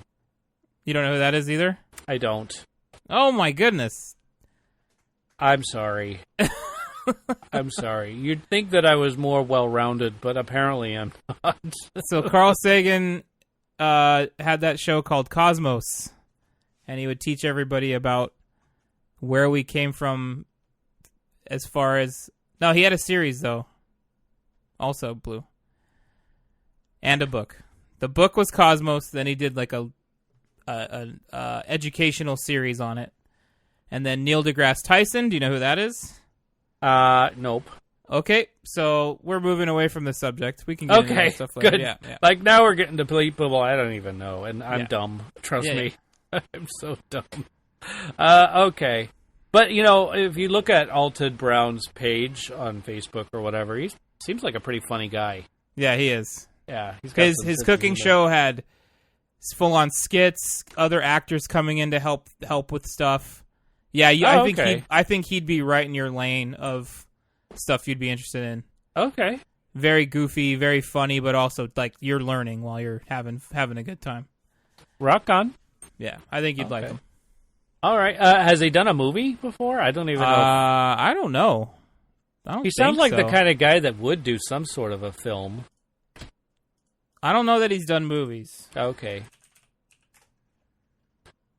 You don't know who that is either? I don't. Oh my goodness. I'm sorry. I'm sorry. You'd think that I was more well-rounded, but apparently I'm not. So Carl Sagan had that show called Cosmos, and he would teach everybody about where we came from as far as... No, he had a series, though. also blue. And a book. The book was Cosmos. Then he did like a educational series on it. And then Neil deGrasse Tyson. Do you know who that is? Nope. Okay, so we're moving away from the subject. We can get into that stuff later. Good. Yeah. Like now we're getting to people I don't even know, and I'm dumb. Trust me. I'm so dumb. Okay. But, you know, if you look at Alted Brown's page on Facebook or whatever, he seems like a pretty funny guy. Yeah, he is. Yeah. He's got his cooking show had full-on skits, other actors coming in to help with stuff. Yeah, I think he'd be right in your lane of stuff you'd be interested in. Okay. Very goofy, very funny, but also like you're learning while you're having a good time. Rock on. Yeah, I think you'd like him. All right. Has he done a movie before? I don't even know. I don't know. He sounds like the kind of guy that would do some sort of a film. I don't know that he's done movies. Okay.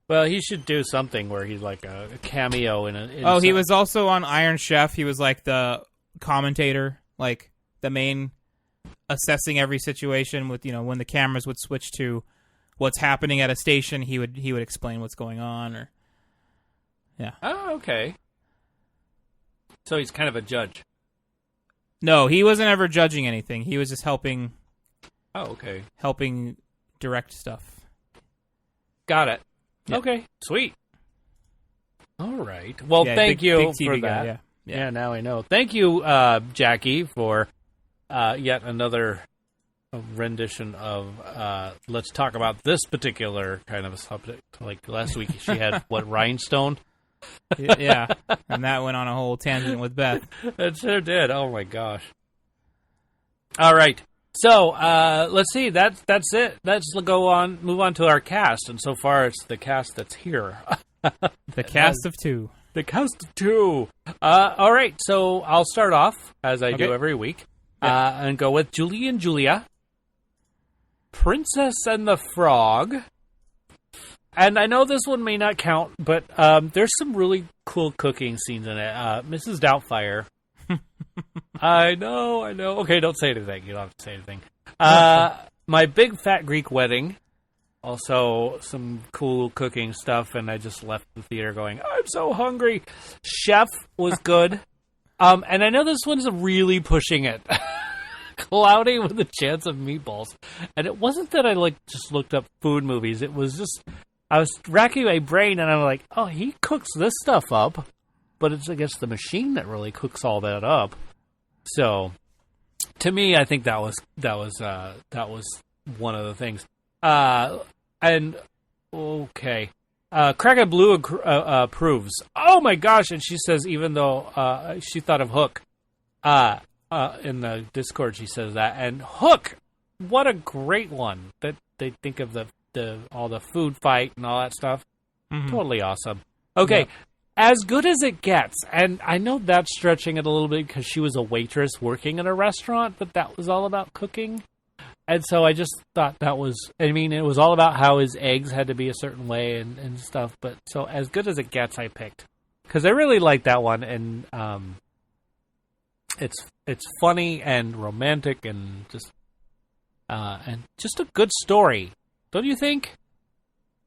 Well, he should do something where he's like a cameo in he was also on Iron Chef. He was like the commentator, like the main assessing every situation with, you know, when the cameras would switch to what's happening at a station, he would explain what's going on or yeah. Oh, okay. So he's kind of a judge. No, he wasn't ever judging anything. He was just helping. Oh, okay. Helping direct stuff. Got it. Yep. Okay, sweet. All right. Well, thank you big TV for guy, that. Yeah, now I know. Thank you, Jackie, for yet another rendition of let's talk about this particular kind of a subject. Like last week, she had, Rhinestone? Yeah, and that went on a whole tangent with Beth. It sure did. Oh, my gosh. All right. So, let's see. That's it. Let's move on to our cast. And so far, it's the cast that's here. The cast of two. The cast of two. All right. So, I'll start off, as I do every week, and go with Julie and Julia, Princess and the Frog. And I know this one may not count, but there's some really cool cooking scenes in it. Mrs. Doubtfire. I know. Okay, don't say anything. You don't have to say anything. My Big Fat Greek Wedding. Also, some cool cooking stuff, and I just left the theater going, I'm so hungry. Chef was good. And I know this one's really pushing it. Cloudy with a Chance of Meatballs. And it wasn't that I just looked up food movies. It was just, I was racking my brain, and I'm like, oh, he cooks this stuff up. But it's, I guess, the machine that really cooks all that up. So, to me, I think that was one of the things. And okay, Crackhead Blue approves. Oh my gosh! And she says, even though she thought of Hook, in the Discord, she says that. And Hook, what a great one! That they think of all the food fight and all that stuff. Mm-hmm. Totally awesome. Okay. Yeah. As Good as It Gets, and I know that's stretching it a little bit because she was a waitress working in a restaurant, but that was all about cooking. And so I just thought it was all about how his eggs had to be a certain way and stuff. But so As Good as It Gets, I picked. Because I really like that one, and it's funny and romantic and just a good story. Don't you think?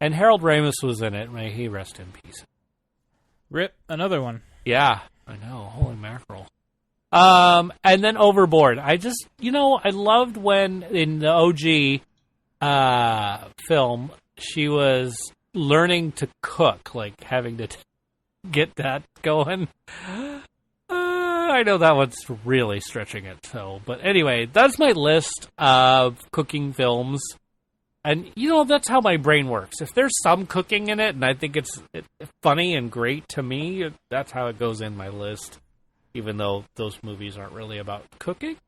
And Harold Ramis was in it. May he rest in peace. Rip, another one. Yeah, I know. Holy mackerel. And then Overboard. I just, I loved when in the OG film, she was learning to cook, like having to get that going. I know that one's really stretching it. So, but anyway, that's my list of cooking films. And, that's how my brain works. If there's some cooking in it, and I think it's funny and great to me, that's how it goes in my list. Even though those movies aren't really about cooking.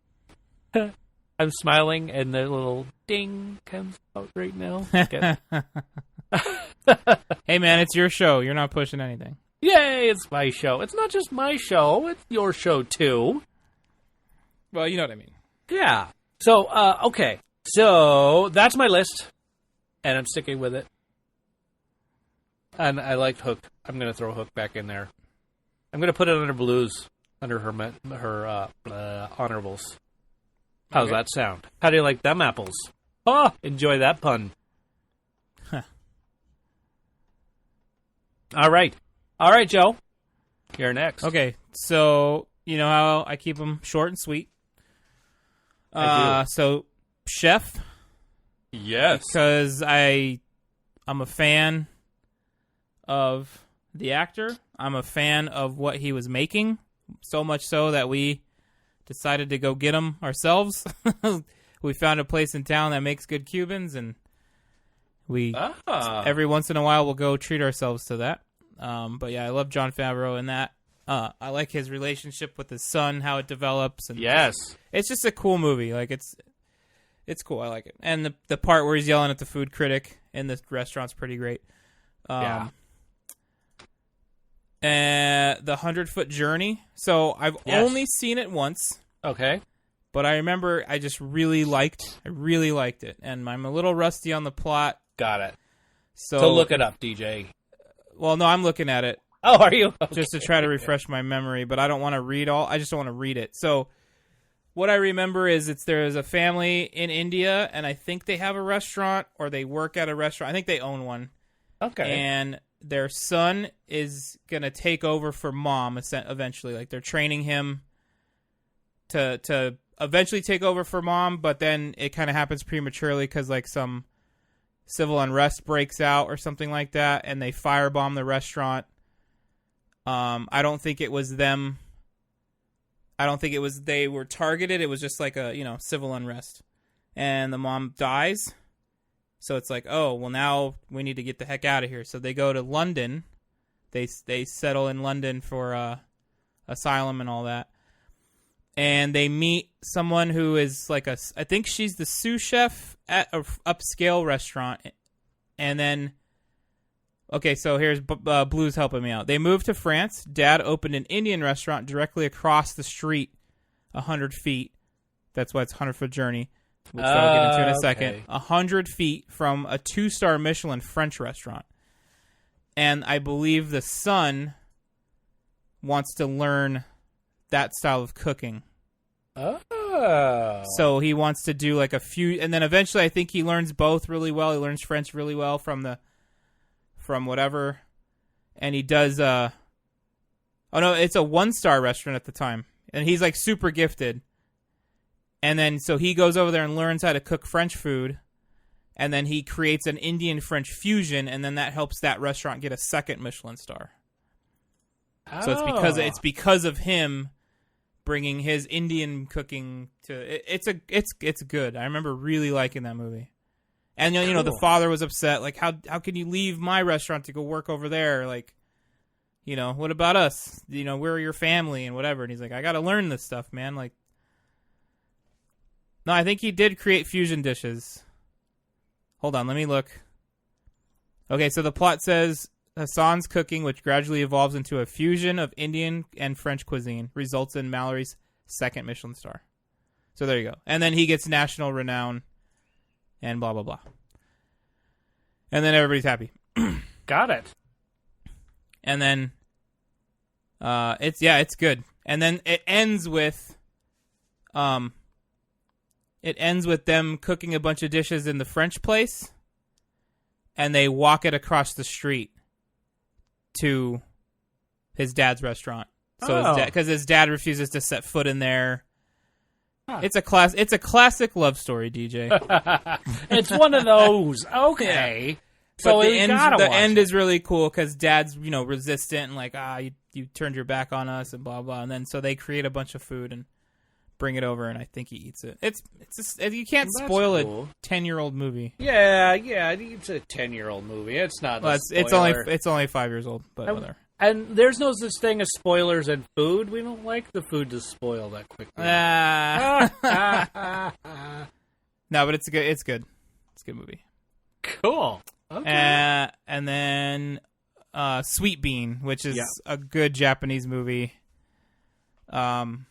I'm smiling, and the little ding comes out right now. Hey, man, it's your show. You're not pushing anything. Yay, it's my show. It's not just my show. It's your show, too. Well, you know what I mean. Yeah. So, okay. So, that's my list, and I'm sticking with it. And I liked Hook. I'm going to throw Hook back in there. I'm going to put it under Blues, under her honorables. How's that sound? How do you like them apples? Oh, enjoy that pun. Huh. All right, Joe. You're next. Okay, so you know how I keep them short and sweet. So Chef. Yes. Because I'm a fan of the actor. I'm a fan of what he was making. So much so that we decided to go get him ourselves. We found a place in town that makes good Cubans, and we every once in a while we'll go treat ourselves to that. But yeah, I love Jon Favreau in that. I like his relationship with his son, how it develops. And yes. It's just a cool movie. Like it's cool. I like it. And the part where he's yelling at the food critic in the restaurant's pretty great. Yeah. And the 100-Foot Journey. So I've only seen it once. Okay. But I remember I really liked it. And I'm a little rusty on the plot. Got it. So look it up, DJ. Well, no, I'm looking at it. Oh, are you? Okay. Just to try to refresh my memory, but I don't want to read all. I just don't want to read it. So what I remember is there's a family in India, and I think they have a restaurant, or they work at a restaurant. I think they own one. Okay. And their son is going to take over for mom eventually. Like, they're training him to eventually take over for mom, but then it kind of happens prematurely because, like, some civil unrest breaks out or something like that, and they firebomb the restaurant. I don't think it was them. I don't think it was they were targeted. It was just like a, civil unrest. And the mom dies. So it's like, oh, well, now we need to get the heck out of here. So they go to London. They settle in London for asylum and all that. And they meet someone who is like I think she's the sous chef at an upscale restaurant. And then, okay, so here's Blue's helping me out. They moved to France. Dad opened an Indian restaurant directly across the street, 100 feet. That's why it's 100-Foot Journey, which I'll get into in a second. 100 feet from a 2-star Michelin French restaurant. And I believe the son wants to learn that style of cooking. Oh. So he wants to do like a few, and then eventually I think he learns both really well. He learns French really well from whatever, and he does. Oh no, it's a 1-star restaurant at the time, and he's like super gifted. And then so he goes over there and learns how to cook French food, and then he creates an Indian French fusion, and then that helps that restaurant get a 2nd Michelin star. Oh. So it's because of him bringing his Indian cooking to it's good. I remember really liking that movie. And cool. The father was upset, like how can you leave my restaurant to go work over there? Like, what about us? We're your family and whatever. And he's like, I got to learn this stuff, man. Like, no, I think he did create fusion dishes. Hold on, let me look. Okay, so the plot says Hassan's cooking, which gradually evolves into a fusion of Indian and French cuisine, results in Mallory's 2nd Michelin star. So there you go. And then he gets national renown and blah, blah, blah. And then everybody's happy. Got it. And then it's good. And then it ends with them cooking a bunch of dishes in the French place, and they walk it across the street to his dad's restaurant. So because his dad refuses to set foot in there. Huh. It's a classic love story, DJ. It's one of those. Okay. Yeah. So the end is really cool because dad's, resistant and like, you turned your back on us and blah blah, and then so they create a bunch of food and bring it over, and I think he eats it. It's just, you can't spoil a 10-year-old movie. Yeah, it's a 10-year-old movie. It's not. Well, it's only 5 years old, but whatever. And there's no such thing as spoilers in food. We don't like the food to spoil that quickly. No, but it's good. It's good. It's a good movie. Cool. Okay. And then Sweet Bean, which is a good Japanese movie. Dang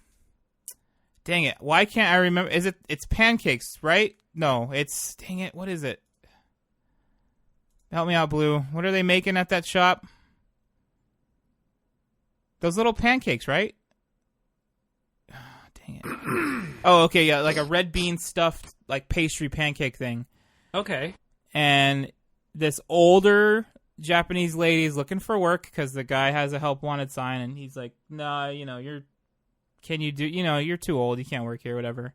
it! Why can't I remember? It's pancakes, right? No, dang it. What is it? Help me out, Blue. What are they making at that shop? Those little pancakes, right? Oh, Dang it. Oh, okay, yeah, like a red bean stuffed like pastry pancake thing. Okay. And this older Japanese lady is looking for work because the guy has a help wanted sign, and he's like, "Nah, you're too old, you can't work here, whatever."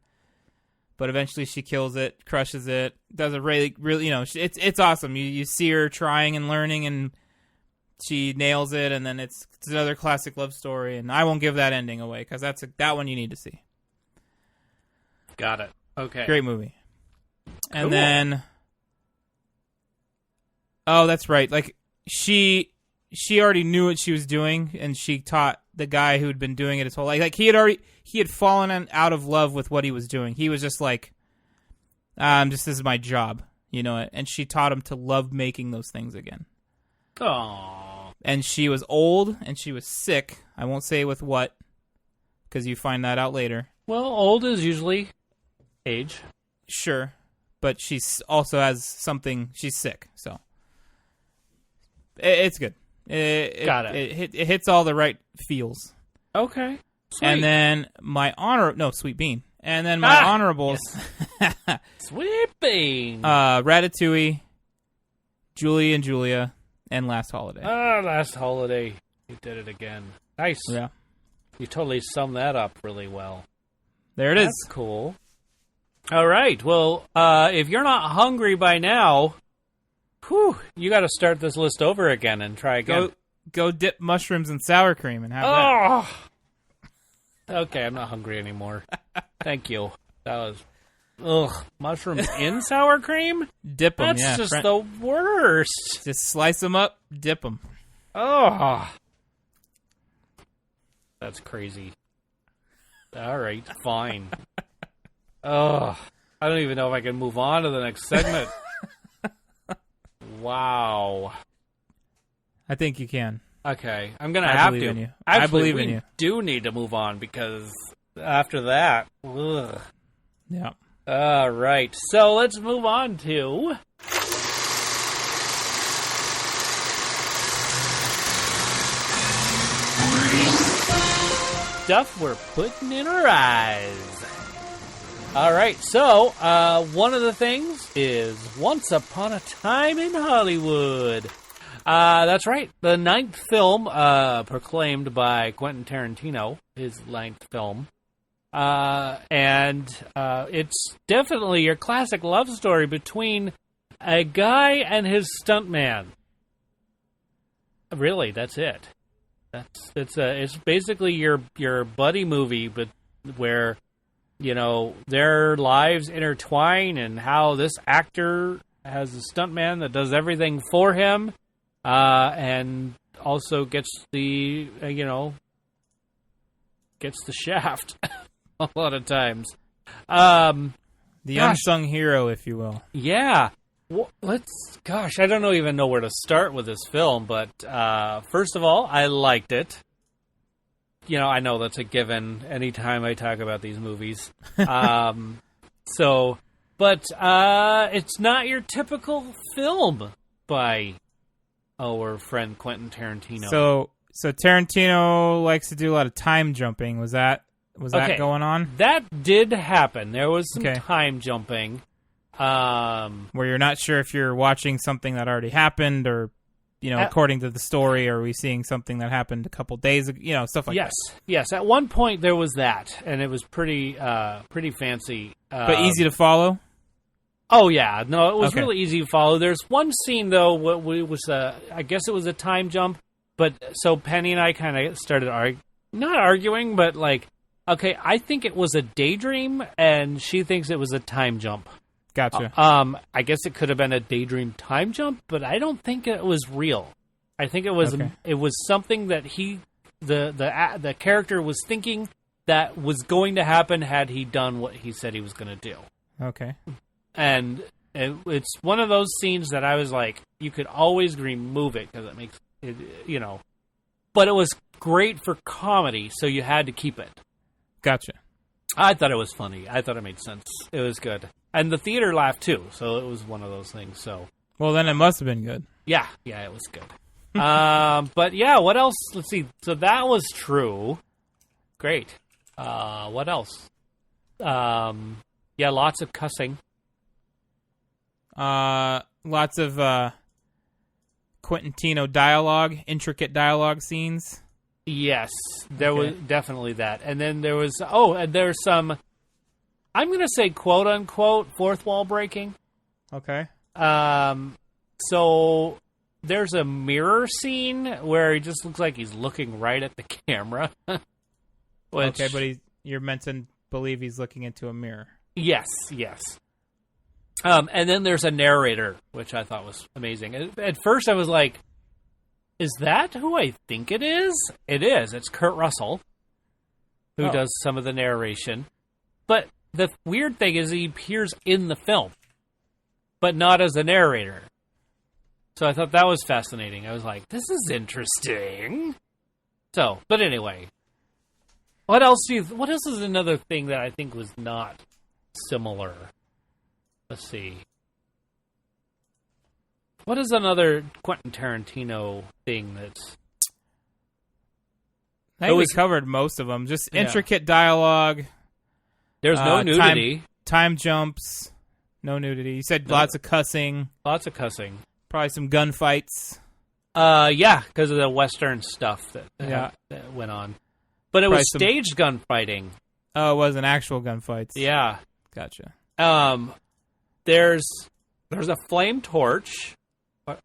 But eventually she kills it, crushes it, does a really, it's awesome. You see her trying and learning, and she nails it, and then it's another classic love story. And I won't give that ending away because that one you need to see. Got it. Okay. Great movie. And Cool. then, oh, that's right. Like she already knew what she was doing, and she taught the guy who'd been doing it his whole life. Like he had fallen out of love with what he was doing. He was just like, this is my job, and she taught him to love making those things again. Aww. And she was old, and she was sick. I won't say with what, because you find that out later. Well, old is usually age. Sure, but she also has something. She's sick, so it's good. Got it. It hits all the right feels. Okay. Sweet. And then Sweet Bean. And then my honorables. Yes. Sweet Bean. Ratatouille, Julie and Julia, and Last Holiday. Last Holiday. You did it again. Nice. Yeah. You totally summed that up really well. There it is. That's cool. All right. Well, if you're not hungry by now, you got to start this list over again and try again. Go dip mushrooms in sour cream and have that. Okay, I'm not hungry anymore. Thank you. That was... mushrooms in sour cream? Dip them, That's just the worst. Just slice them up, dip them. That's crazy. All right, fine. I don't even know if I can move on to the next segment. Wow. I think you can. Okay, I'm going to have to. Believe in you. Actually, I believe in you. We do need to move on because after that, Yeah. All right, so let's move on to... stuff we're putting in our eyes. All right, so one of the things is Once Upon a Time in Hollywood. That's right, the 9th film proclaimed by Quentin Tarantino, his 9th film. And it's definitely your classic love story between a guy and his stuntman. Really, that's it. It's basically your buddy movie, but where their lives intertwine, and how this actor has a stuntman that does everything for him, and also gets the shaft a lot of times. The unsung hero, if you will. Yeah. Well, I don't even know where to start with this film, but first of all, I liked it. I know that's a given anytime I talk about these movies. But it's not your typical film by our friend Quentin Tarantino. So Tarantino likes to do a lot of time jumping. Was that going on? That did happen. There was some time jumping. Where you're not sure if you're watching something that already happened, or according to the story, or are we seeing something that happened a couple days ago, stuff like that. Yes. At one point there was that, and it was pretty fancy. But easy to follow? Oh, yeah. No, it was really easy to follow. There's one scene, though, I guess it was a time jump, but so Penny and I kind of started not arguing, but okay, I think it was a daydream, and she thinks it was a time jump. Gotcha. I guess it could have been a daydream time jump, but I don't think it was real. I think it was something that the character was thinking that was going to happen had he done what he said he was going to do. Okay. And it's one of those scenes that I was like, you could always remove it because it makes it, but it was great for comedy, so you had to keep it. Gotcha. I thought it was funny. I thought it made sense. It was good. And the theater laughed, too, so it was one of those things. So, well, then it must have been good. Yeah, it was good. But, yeah, what else? Let's see. So that was true. Great. What else? Yeah, lots of cussing. Lots of Quentin Tarantino dialogue, intricate dialogue scenes. Yes, there was definitely that. And then there was, and there's some, I'm going to say quote unquote, fourth wall breaking. Okay. So there's a mirror scene where he just looks like he's looking right at the camera. Okay, but you're meant to believe he's looking into a mirror. Yes. And then there's a narrator, which I thought was amazing. At first I was like, is that who I think it is? It is. It's Kurt Russell, who does some of the narration. But the weird thing is he appears in the film, but not as a narrator. So I thought that was fascinating. I was like, this is interesting. So, but anyway, what else is another thing that I think was not similar? Let's see. What is another Quentin Tarantino thing that's... I think we covered most of them. Just intricate dialogue. There's no nudity. Time jumps. No nudity. You said lots of cussing. Lots of cussing. Probably some gunfights. Yeah, because of the Western stuff that went on. But it was staged gunfighting. Oh, it wasn't actual gunfights. Yeah. Gotcha. There's a flame torch, or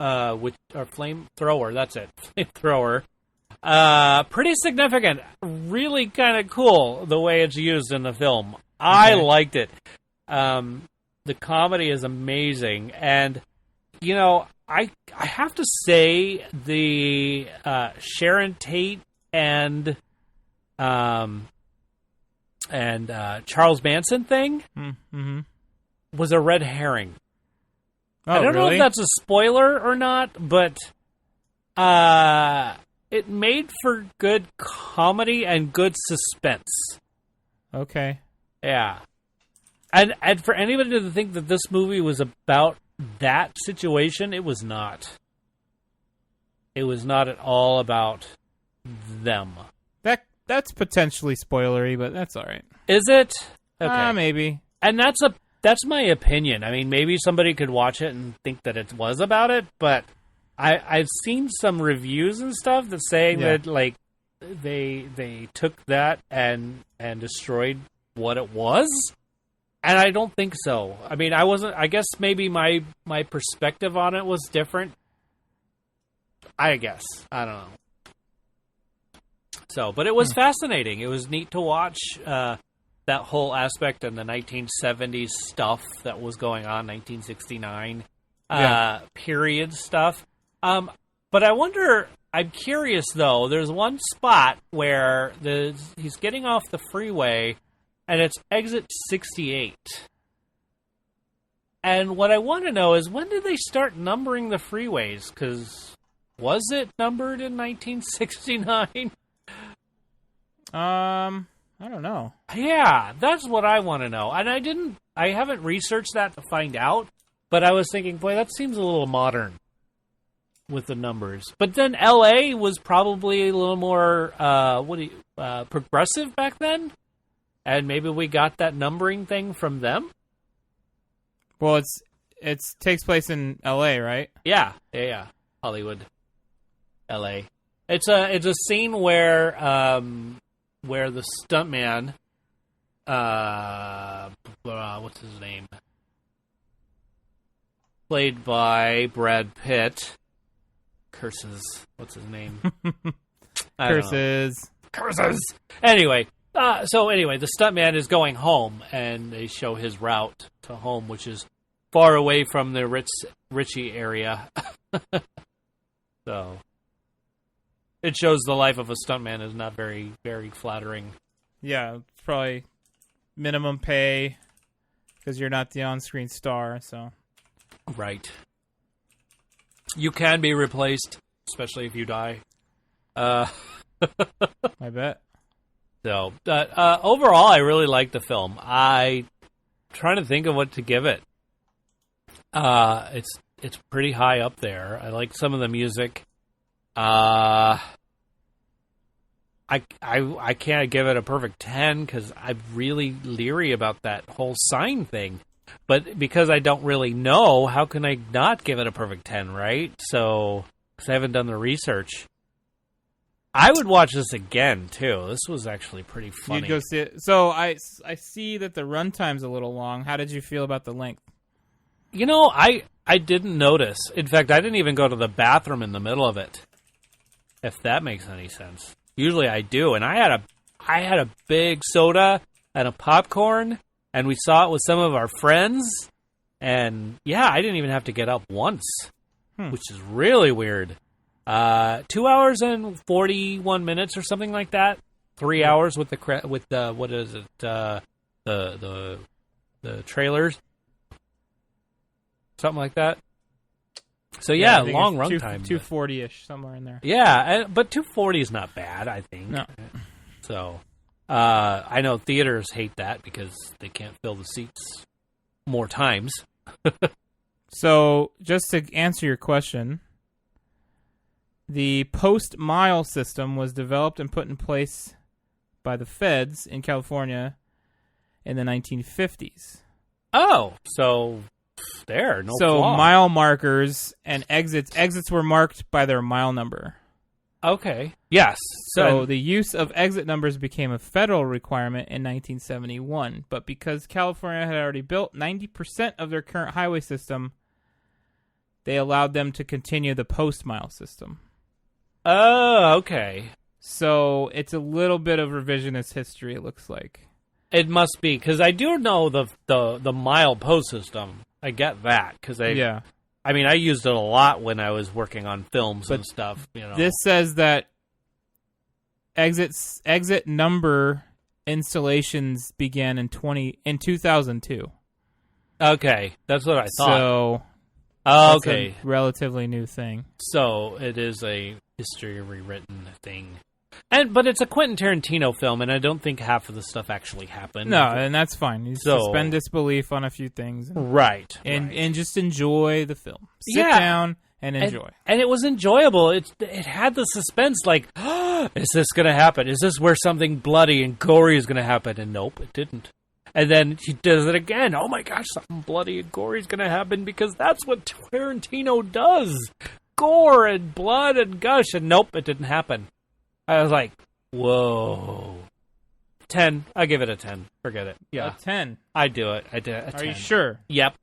flamethrower. That's it, flamethrower. Pretty significant. Really kind of cool the way it's used in the film. I liked it. The comedy is amazing, and I have to say the Sharon Tate and Charles Manson thing was a red herring. Oh, I don't know really? if that's a spoiler or not, but it made for good comedy and good suspense. Okay. Yeah. And for anybody to think that this movie was about that situation, it was not. It was not at all about them. That's potentially spoilery, but that's all right. Is it? Okay. Maybe. And that's my opinion. I mean, maybe somebody could watch it and think that it was about it, but I've seen some reviews and stuff that saying that like they took that and destroyed what it was. And I don't think so. I mean, I guess maybe my perspective on it was different. I guess. I don't know. So, but it was fascinating. It was neat to watch that whole aspect and the 1970s stuff that was going on, 1969 period stuff. But I wonder, I'm curious though, there's one spot where he's getting off the freeway and it's exit 68. And what I want to know is, when did they start numbering the freeways? Because was it numbered in 1969? I don't know. Yeah, that's what I want to know. And I haven't researched that to find out, but I was thinking, boy, that seems a little modern with the numbers. But then LA was probably a little more, progressive back then? And maybe we got that numbering thing from them? Well, it takes place in L.A., right? Yeah. Hollywood, L.A. It's a scene where the stuntman, what's his name? Played by Brad Pitt. Curses. What's his name? Curses. Anyway. The stuntman is going home, and they show his route to home, which is far away from the Richie area. So, it shows the life of a stuntman is not very, very flattering. Yeah, it's probably minimum pay because you're not the on-screen star. So, right. You can be replaced, especially if you die. I bet. So, overall, I really like the film. I'm trying to think of what to give it. It's pretty high up there. I like some of the music. I can't give it a perfect 10 because I'm really leery about that whole sign thing. But because I don't really know, how can I not give it a perfect 10, right? So, because I haven't done the research. I would watch this again, too. This was actually pretty funny. You'd go see it. So I see that the runtime's a little long. How did you feel about the length? You know, I didn't notice. In fact, I didn't even go to the bathroom in the middle of it, if that makes any sense. Usually I do. And I had a big soda and a popcorn, and we saw it with some of our friends. And, yeah, I didn't even have to get up once, which is really weird. 2 hours and 41 minutes or something like that. 3 hours with the what is it? The trailers, something like that. So yeah, long runtime. 240-ish, somewhere in there. Yeah, but 240 is not bad, I think. No. So I know theaters hate that because they can't fill the seats more times. So just to answer your question. The post-mile system was developed and put in place by the feds in California in the 1950s. Oh, so there, no So flaw. mile markers and exits were marked by their mile number. Okay, yes. So the use of exit numbers became a federal requirement in 1971. But because California had already built 90% of their current highway system, they allowed them to continue the post-mile system. Oh, okay. So it's a little bit of revisionist history, it looks like. It must be, because I do know the mile post system. I get that, because I mean, I used it a lot when I was working on films and stuff. You know, this says that exit number installations began in 2002. Okay, that's what I thought. So, okay, that's a relatively new thing. So it is a history rewritten thing. But it's a Quentin Tarantino film, and I don't think half of the stuff actually happened. No, and that's fine. You suspend disbelief on a few things. Right. And just enjoy the film. Sit down and enjoy. And it was enjoyable. It had the suspense, like, is this going to happen? Is this where something bloody and gory is going to happen? And nope, it didn't. And then he does it again. Oh my gosh, something bloody and gory is going to happen because that's what Tarantino does. Gore and blood and gush. And nope, it didn't happen. I was like, whoa. 10. I give it a 10. Forget it. Yeah. A 10. I do it. I did it. Are you sure? Yep.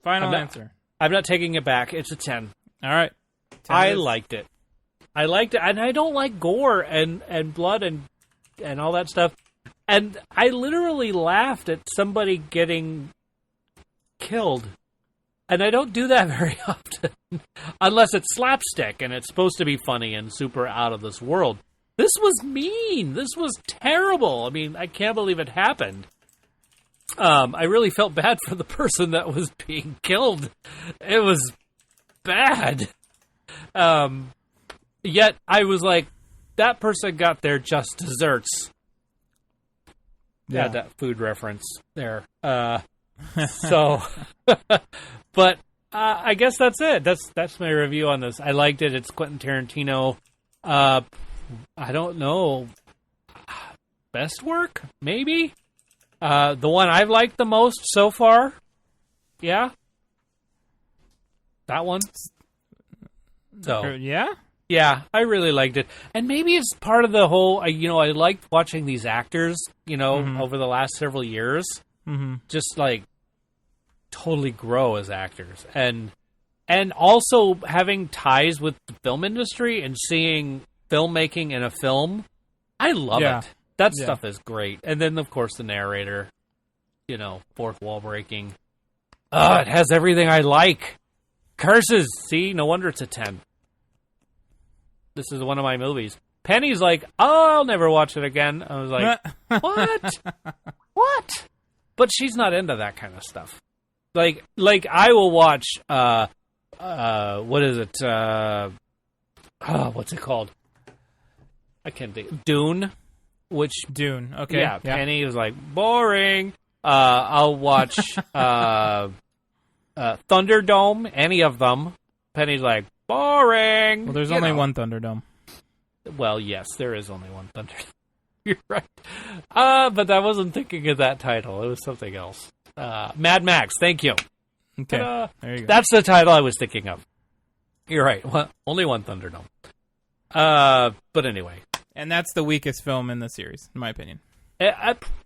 Final answer. I'm not taking it back. It's a 10. All right. I liked it. And I don't like gore and blood and all that stuff. And I literally laughed at somebody getting killed. And I don't do that very often. Unless it's slapstick and it's supposed to be funny and super out of this world. This was mean. This was terrible. I mean, I can't believe it happened. I really felt bad for the person that was being killed. It was bad. Yet I was like, that person got their just desserts. Yeah, that food reference there. So, but I guess that's it. That's my review on this. I liked it. It's Quentin Tarantino. I don't know. Best work? Maybe? The one I've liked the most so far? Yeah? That one? So yeah? Yeah, I really liked it. And maybe it's part of the whole, I liked watching these actors, over the last several years. Mm-hmm. Just like totally grow as actors. And also having ties with the film industry and seeing filmmaking in a film. I love it. That stuff is great. And then, of course, the narrator, fourth wall breaking. It has everything I like. Curses. See, no wonder it's a 10. This is one of my movies. Penny's like, I'll never watch it again. I was like, what? What? But she's not into that kind of stuff. Like I will watch, what is it? What's it called? I can't think. Dune. Dune, okay. Yeah, Penny was like, boring. I'll watch Thunderdome, any of them. Penny's like, boring. Well, there's only one Thunderdome. Well, yes, there is only one Thunder. You're right. But I wasn't thinking of that title. It was something else. Mad Max. Thank you. Okay. There you go. That's the title I was thinking of. You're right. Only one Thunderdome. But anyway. And that's the weakest film in the series, in my opinion.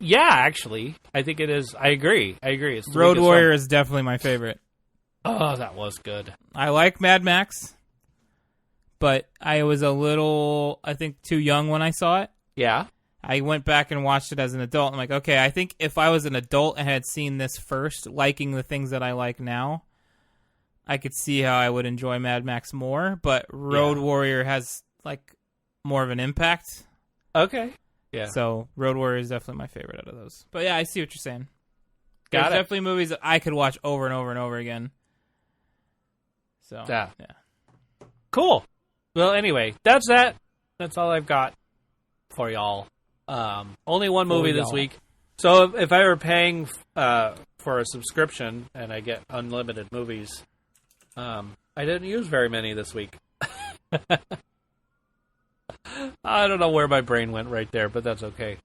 Yeah, actually. I think it is. I agree. It's the Road weakest Warrior film. is definitely my favorite. Oh, that was good. I like Mad Max, but I was a little, I think, too young when I saw it. Yeah. I went back and watched it as an adult. I'm like, okay, I think if I was an adult and had seen this first, liking the things that I like now, I could see how I would enjoy Mad Max more. But Road Warrior has like more of an impact. Okay. Yeah. So Road Warrior is definitely my favorite out of those. But yeah, I see what you're saying. Got There's it. definitely movies that I could watch over and over and over again. So yeah. Cool. Well, anyway, that's that. That's all I've got for y'all. Only one movie this week. So if I were paying for a subscription and I get unlimited movies, I didn't use very many this week. I don't know where my brain went right there, but that's okay.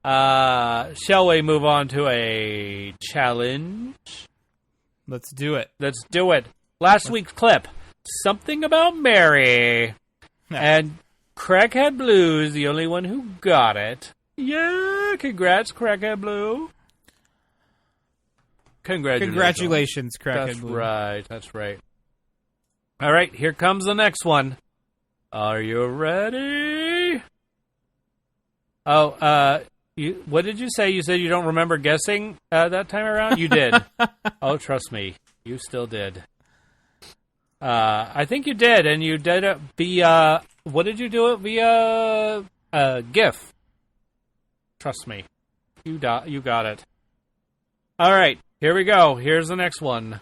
Shall we move on to a challenge? Let's do it. Let's do it. Last week's clip, something about Mary. And Crackhead Blue's the only one who got it. Yeah, congrats, Crackhead Blue. Congratulations, Crackhead Blue. That's right. All right, here comes the next one. Are you ready? Oh, what did you say? You said you don't remember guessing that time around? You did. Oh, trust me. You still did. I think you did, and you did it via... What did you do it via? GIF. Trust me. You got it. All right, here we go. Here's the next one.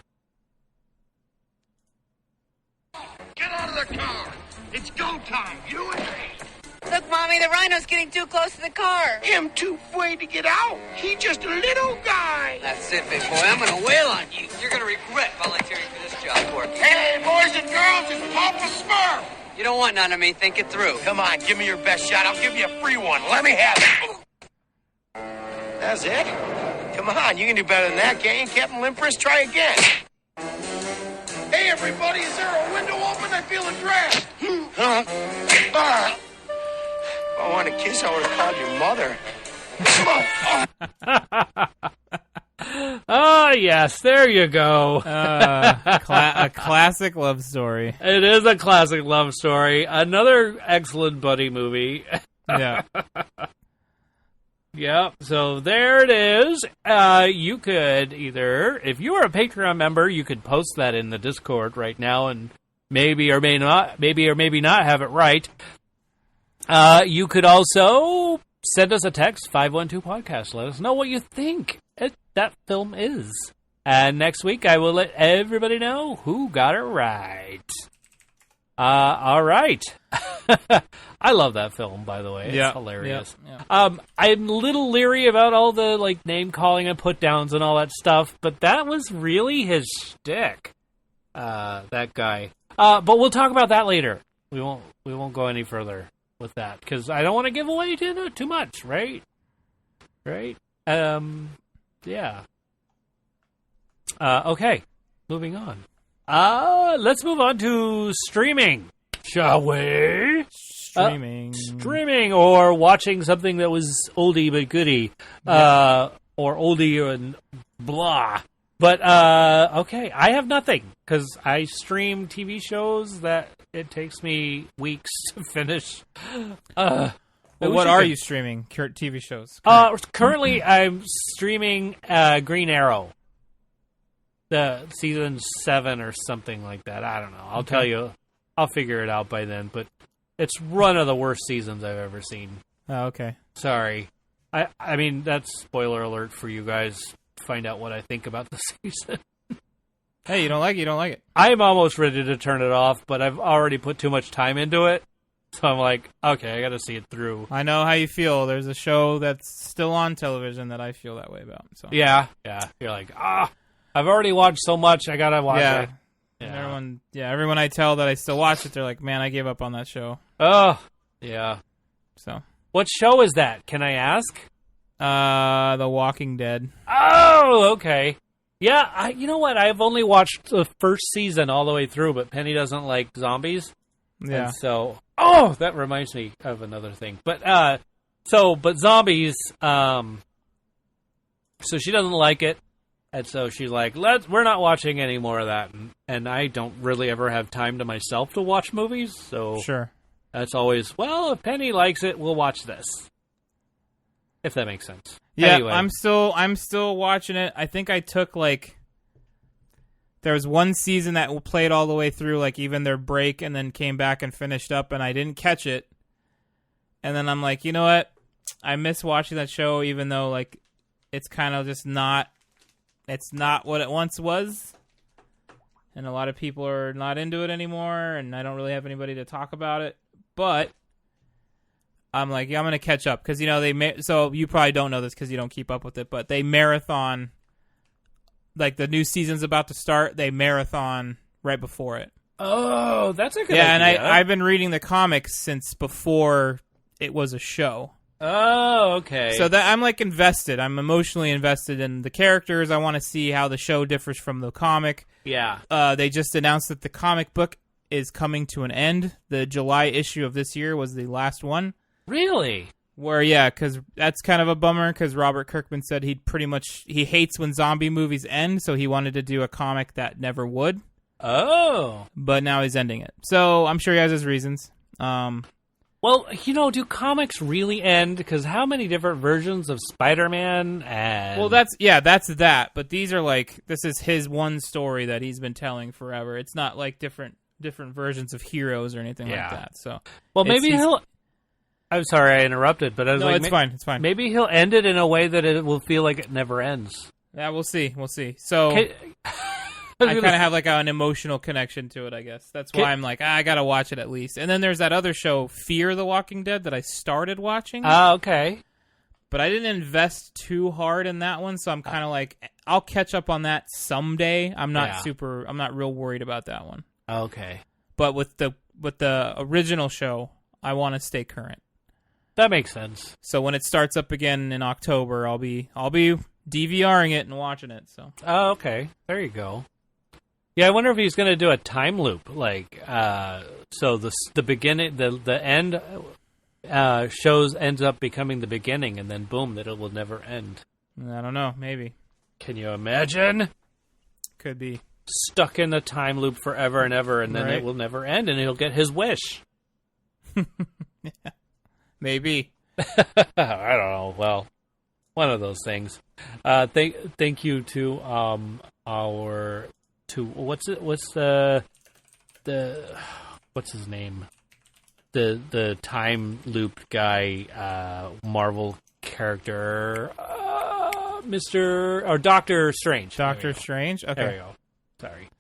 Get out of the car! It's go time, you and me! Look, Mommy, the rhino's getting too close to the car. Him too afraid to get out. He just a little guy. That's it, big boy. I'm gonna wail on you. You're gonna regret volunteering for this job, Porky. Hey, boys and girls, it's Papa Smurf. You don't want none of me. Think it through. Come on, give me your best shot. I'll give you a free one. Let me have it. That's it? Come on, you can do better than that, can't you? Captain Limpris, try again. Hey, everybody, is there a window open? I feel a draft. Huh? If I wanted to kiss, I would have called your mother. Oh, yes, there you go. A classic love story. It is a classic love story. Another excellent buddy movie. Yeah. Yep, so there it is. You could either, if you are a Patreon member, you could post that in the Discord right now and maybe or maybe not have it right. You could also send us a text, 512-podcast. Let us know what you think that film is. And next week, I will let everybody know who got it right. All right. I love that film, by the way. It's hilarious. Yeah. I'm a little leery about all the name calling and put downs and all that stuff, but that was really his shtick. That guy. But we'll talk about that later. We won't go any further with that because I don't want to give away too much, right? Right? Yeah. Okay. Moving on. Let's move on to streaming, shall we? Streaming or watching something that was oldie but goodie, or oldie and blah. But, okay, I have nothing, because I stream TV shows that it takes me weeks to finish. What are you streaming? TV shows? Currently, I'm streaming Green Arrow. The season 7 or something like that. I don't know. I'll tell you. I'll figure it out by then. But it's one of the worst seasons I've ever seen. Oh, okay. Sorry. I mean, that's spoiler alert for you guys. Find out what I think about the season. Hey, you don't like it? You don't like it. I'm almost ready to turn it off, but I've already put too much time into it. So I'm like, okay, I got to see it through. I know how you feel. There's a show that's still on television that I feel that way about. So yeah. You're like, I've already watched so much. I gotta watch it. Yeah. Everyone I tell that I still watch it, they're like, man, I gave up on that show. Oh, Yeah. So, what show is that? Can I ask? The Walking Dead. Oh, okay. Yeah, you know what? I've only watched the first season all the way through, but Penny doesn't like zombies. Yeah. And so, that reminds me of another thing. But zombies. So she doesn't like it, and so she's like, we're not watching any more of that. And I don't really ever have time to myself to watch movies, so Sure. That's always, well, if Penny likes it, we'll watch this. If that makes sense. Yeah, anyway. I'm still watching it. I think I took there was one season that played all the way through, even their break, and then came back and finished up, and I didn't catch it. And then I'm like, you know what? I miss watching that show, even though it's kind of just not. It's not what it once was, and a lot of people are not into it anymore, and I don't really have anybody to talk about it. But I'm like, yeah, I'm gonna catch up because so you probably don't know this because you don't keep up with it, but they marathon. The new season's about to start. They marathon right before it. Oh, that's a good idea. Yeah, and I've been reading the comics since before it was a show. Oh, okay. So that I'm invested. I'm emotionally invested in the characters. I want to see how the show differs from the comic. Yeah. They just announced that the comic book is coming to an end. The July issue of this year was the last one. Really? Because that's kind of a bummer because Robert Kirkman said he hates when zombie movies end, so he wanted to do a comic that never would. Oh. But now he's ending it. So I'm sure he has his reasons. Well, do comics really end? Because how many different versions of Spider-Man and... Well, that's that. But these are this is his one story that he's been telling forever. It's not different versions of heroes or anything like that. So, well, maybe he'll... I'm sorry I interrupted, but I was it's fine. It's fine. Maybe he'll end it in a way that it will feel like it never ends. Yeah, we'll see. So I kind of have an emotional connection to it, I guess. That's why I'm I gotta watch it at least. And then there's that other show, Fear the Walking Dead, that I started watching. Okay. But I didn't invest too hard in that one, so I'm kind of I'll catch up on that someday. I'm not real worried about that one. Okay. But with the original show, I want to stay current. That makes sense. So when it starts up again in October, I'll be DVRing it and watching it. So. Oh, okay. There you go. Yeah, I wonder if he's going to do a time loop, so the beginning, the end ends up becoming the beginning, and then boom, that it will never end. I don't know. Maybe. Can you imagine? Could be stuck in the time loop forever and ever, and then it will never end, and he'll get his wish. Yeah. Maybe. I don't know. Well, one of those things. Thank you to what's his name? The time loop guy, Marvel character, Doctor Strange. Doctor Strange. Okay. There we go. Sorry.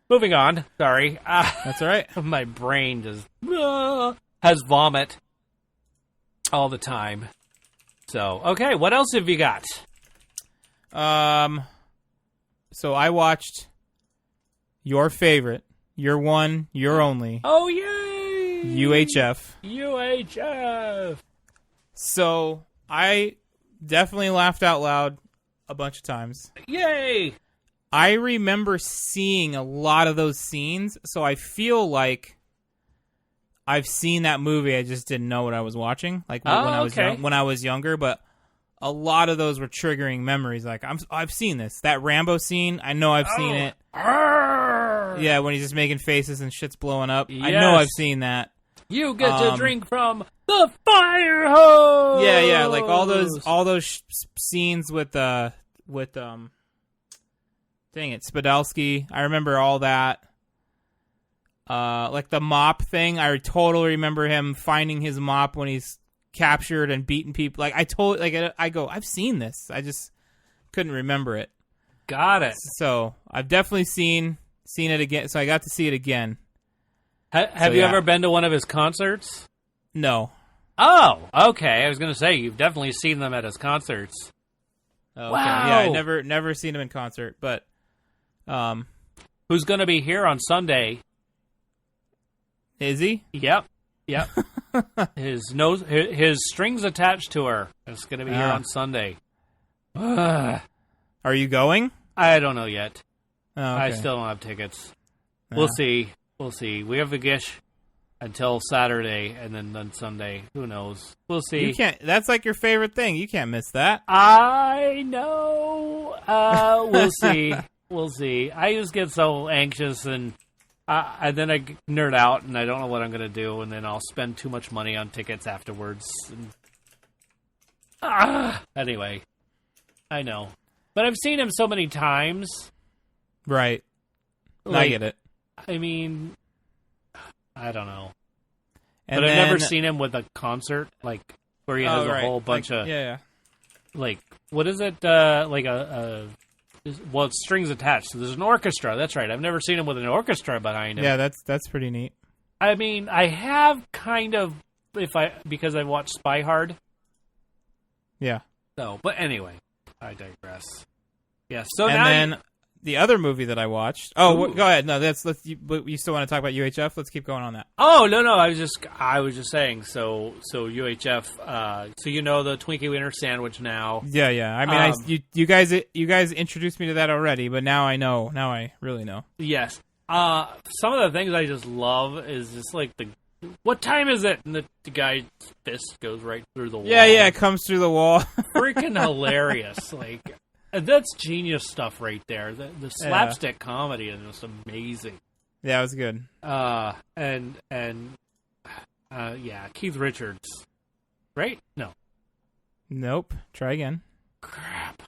Moving on. Sorry. That's all right. My brain just has vomit all the time. So, okay, what else have you got? So I watched your favorite, your one, your only. Oh, yay! UHF. So I definitely laughed out loud a bunch of times. Yay! I remember seeing a lot of those scenes, so I feel like I've seen that movie. I just didn't know what I was watching, when I was younger. But a lot of those were triggering memories. I've seen this. That Rambo scene, I know I've seen it. Yeah, when he's just making faces and shit's blowing up. Yes. I know I've seen that. You get to drink from the fire hose. Yeah, all those scenes with dang it, Spadalski. I remember all that. The mop thing, I totally remember him finding his mop when he's captured and beating people. I've seen this. I just couldn't remember it. Got it. So I've definitely seen it again. So I got to see it again. Have you ever been to one of his concerts? No. Oh, okay. I was going to say you've definitely seen them at his concerts. Oh, wow. Okay. Yeah, I never seen him in concert, but who's going to be here on Sunday? Is he? Yep. Yep. His strings attached to her. It's going to be here on Sunday. Are you going? I don't know yet. Oh, okay. I still don't have tickets. We'll see. We have the Gish until Saturday, and then Sunday. Who knows? We'll see. You can't. That's like your favorite thing. You can't miss that. I know. We'll see. We'll see. I just get so anxious, and then I nerd out, and I don't know what I'm going to do, and then I'll spend too much money on tickets afterwards. Anyway, I know. But I've seen him so many times. Right. Like, I get it. I mean, I don't know. And but I've never seen him with a concert, like, where he has a whole bunch of... Yeah. Like, what is it? Like well, it's strings attached. So there's an orchestra. That's right. I've never seen him with an orchestra behind him. Yeah, that's pretty neat. I mean, I have kind of, because I watched Spy Hard. Yeah. So, but anyway, I digress. Yeah. So and now then the other movie that I watched. Oh, go ahead. No, you still want to talk about UHF? Let's keep going on that. Oh no, I was just saying. So UHF. So you know the Twinkie Wiener Sandwich now. Yeah. I mean, you guys introduced me to that already, but now I know. Now I really know. Yes. Some of the things I just love is just like what time is it? And the guy's fist goes right through the wall. Yeah, it comes through the wall. Freaking hilarious. Like, that's genius stuff right there. The slapstick comedy is just amazing. Yeah, it was good. Keith Richards. Right? No. Nope. Try again. Crap.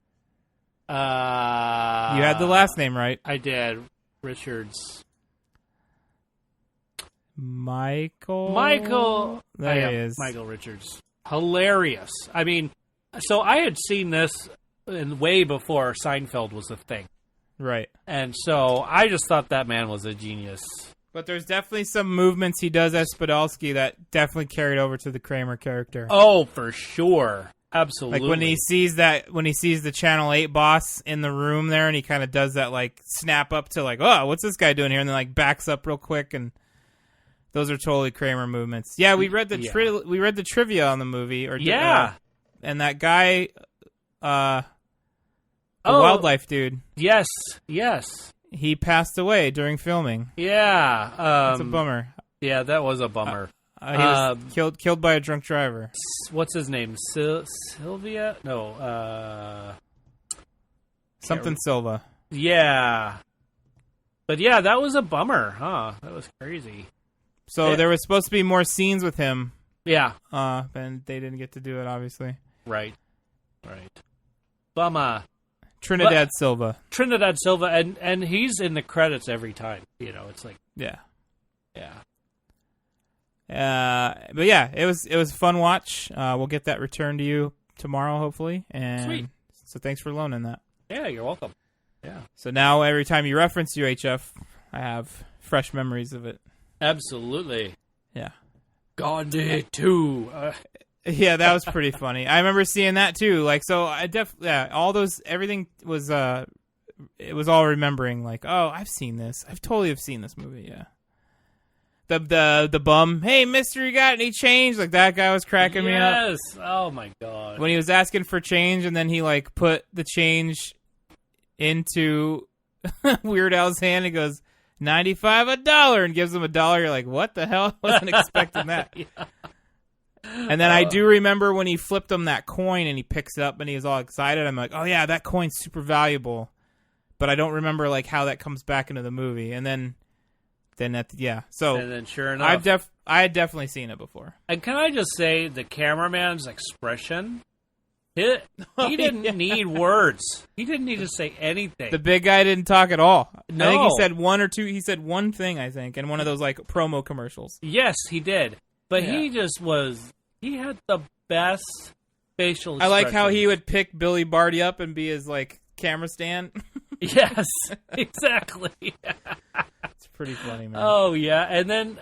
You had the last name right. I did. Richards. Michael. There he is. Michael Richards. Hilarious. I mean, so I had seen this way before Seinfeld was a thing. Right. And so I just thought that man was a genius. But there's definitely some movements he does as Podolsky that definitely carried over to the Kramer character. Oh, for sure. Absolutely. Like when he sees the Channel 8 boss in the room there, and he kind of does that like snap up to like, oh, what's this guy doing here? And then like backs up real quick, and those are totally Kramer movements. Yeah, we read the trivia on the movie, and that guy, the wildlife dude. Yes. He passed away during filming. Yeah, that's a bummer. Yeah, that was a bummer. He was killed by a drunk driver. What's his name? Sylvia? No. Something Silva. Yeah. But yeah, that was a bummer, huh? That was crazy. So there was supposed to be more scenes with him. Yeah. And they didn't get to do it, obviously. Right. Bummer. Trinidad Silva, and he's in the credits every time. You know, it's like... Yeah. But yeah, it was a fun watch. We'll get that returned to you tomorrow, hopefully. And sweet. So thanks for loaning that. Yeah, you're welcome. Yeah. So now every time you reference UHF, I have fresh memories of it. Absolutely. Yeah. Gandhi too. Yeah, that was pretty funny. I remember seeing that too. Like, so I everything was it was all remembering. Like, oh, I've seen this. I've totally have seen this movie. Yeah. The bum. Hey, mister, you got any change? Like that guy was cracking me up. Yes. Oh my god. When he was asking for change, and then he like put the change into Weird Al's hand and goes, 95 $1, and gives him $1. You're like, what the hell? I wasn't expecting that. Yeah. And then I do remember when he flipped him that coin and he picks it up and he was all excited. I'm like, oh yeah, that coin's super valuable. But I don't remember like how that comes back into the movie. And then So and then sure enough, I had definitely seen it before. And can I just say the cameraman's expression? He didn't need words. He didn't need to say anything. The big guy didn't talk at all. No. I think he said one or two. He said one thing, I think, in one of those like promo commercials. Yes, he did. But he just he had the best facial expression. I like how he would pick Billy Barty up and be his like camera stand. Yes, exactly. It's pretty funny, man. Oh yeah, and then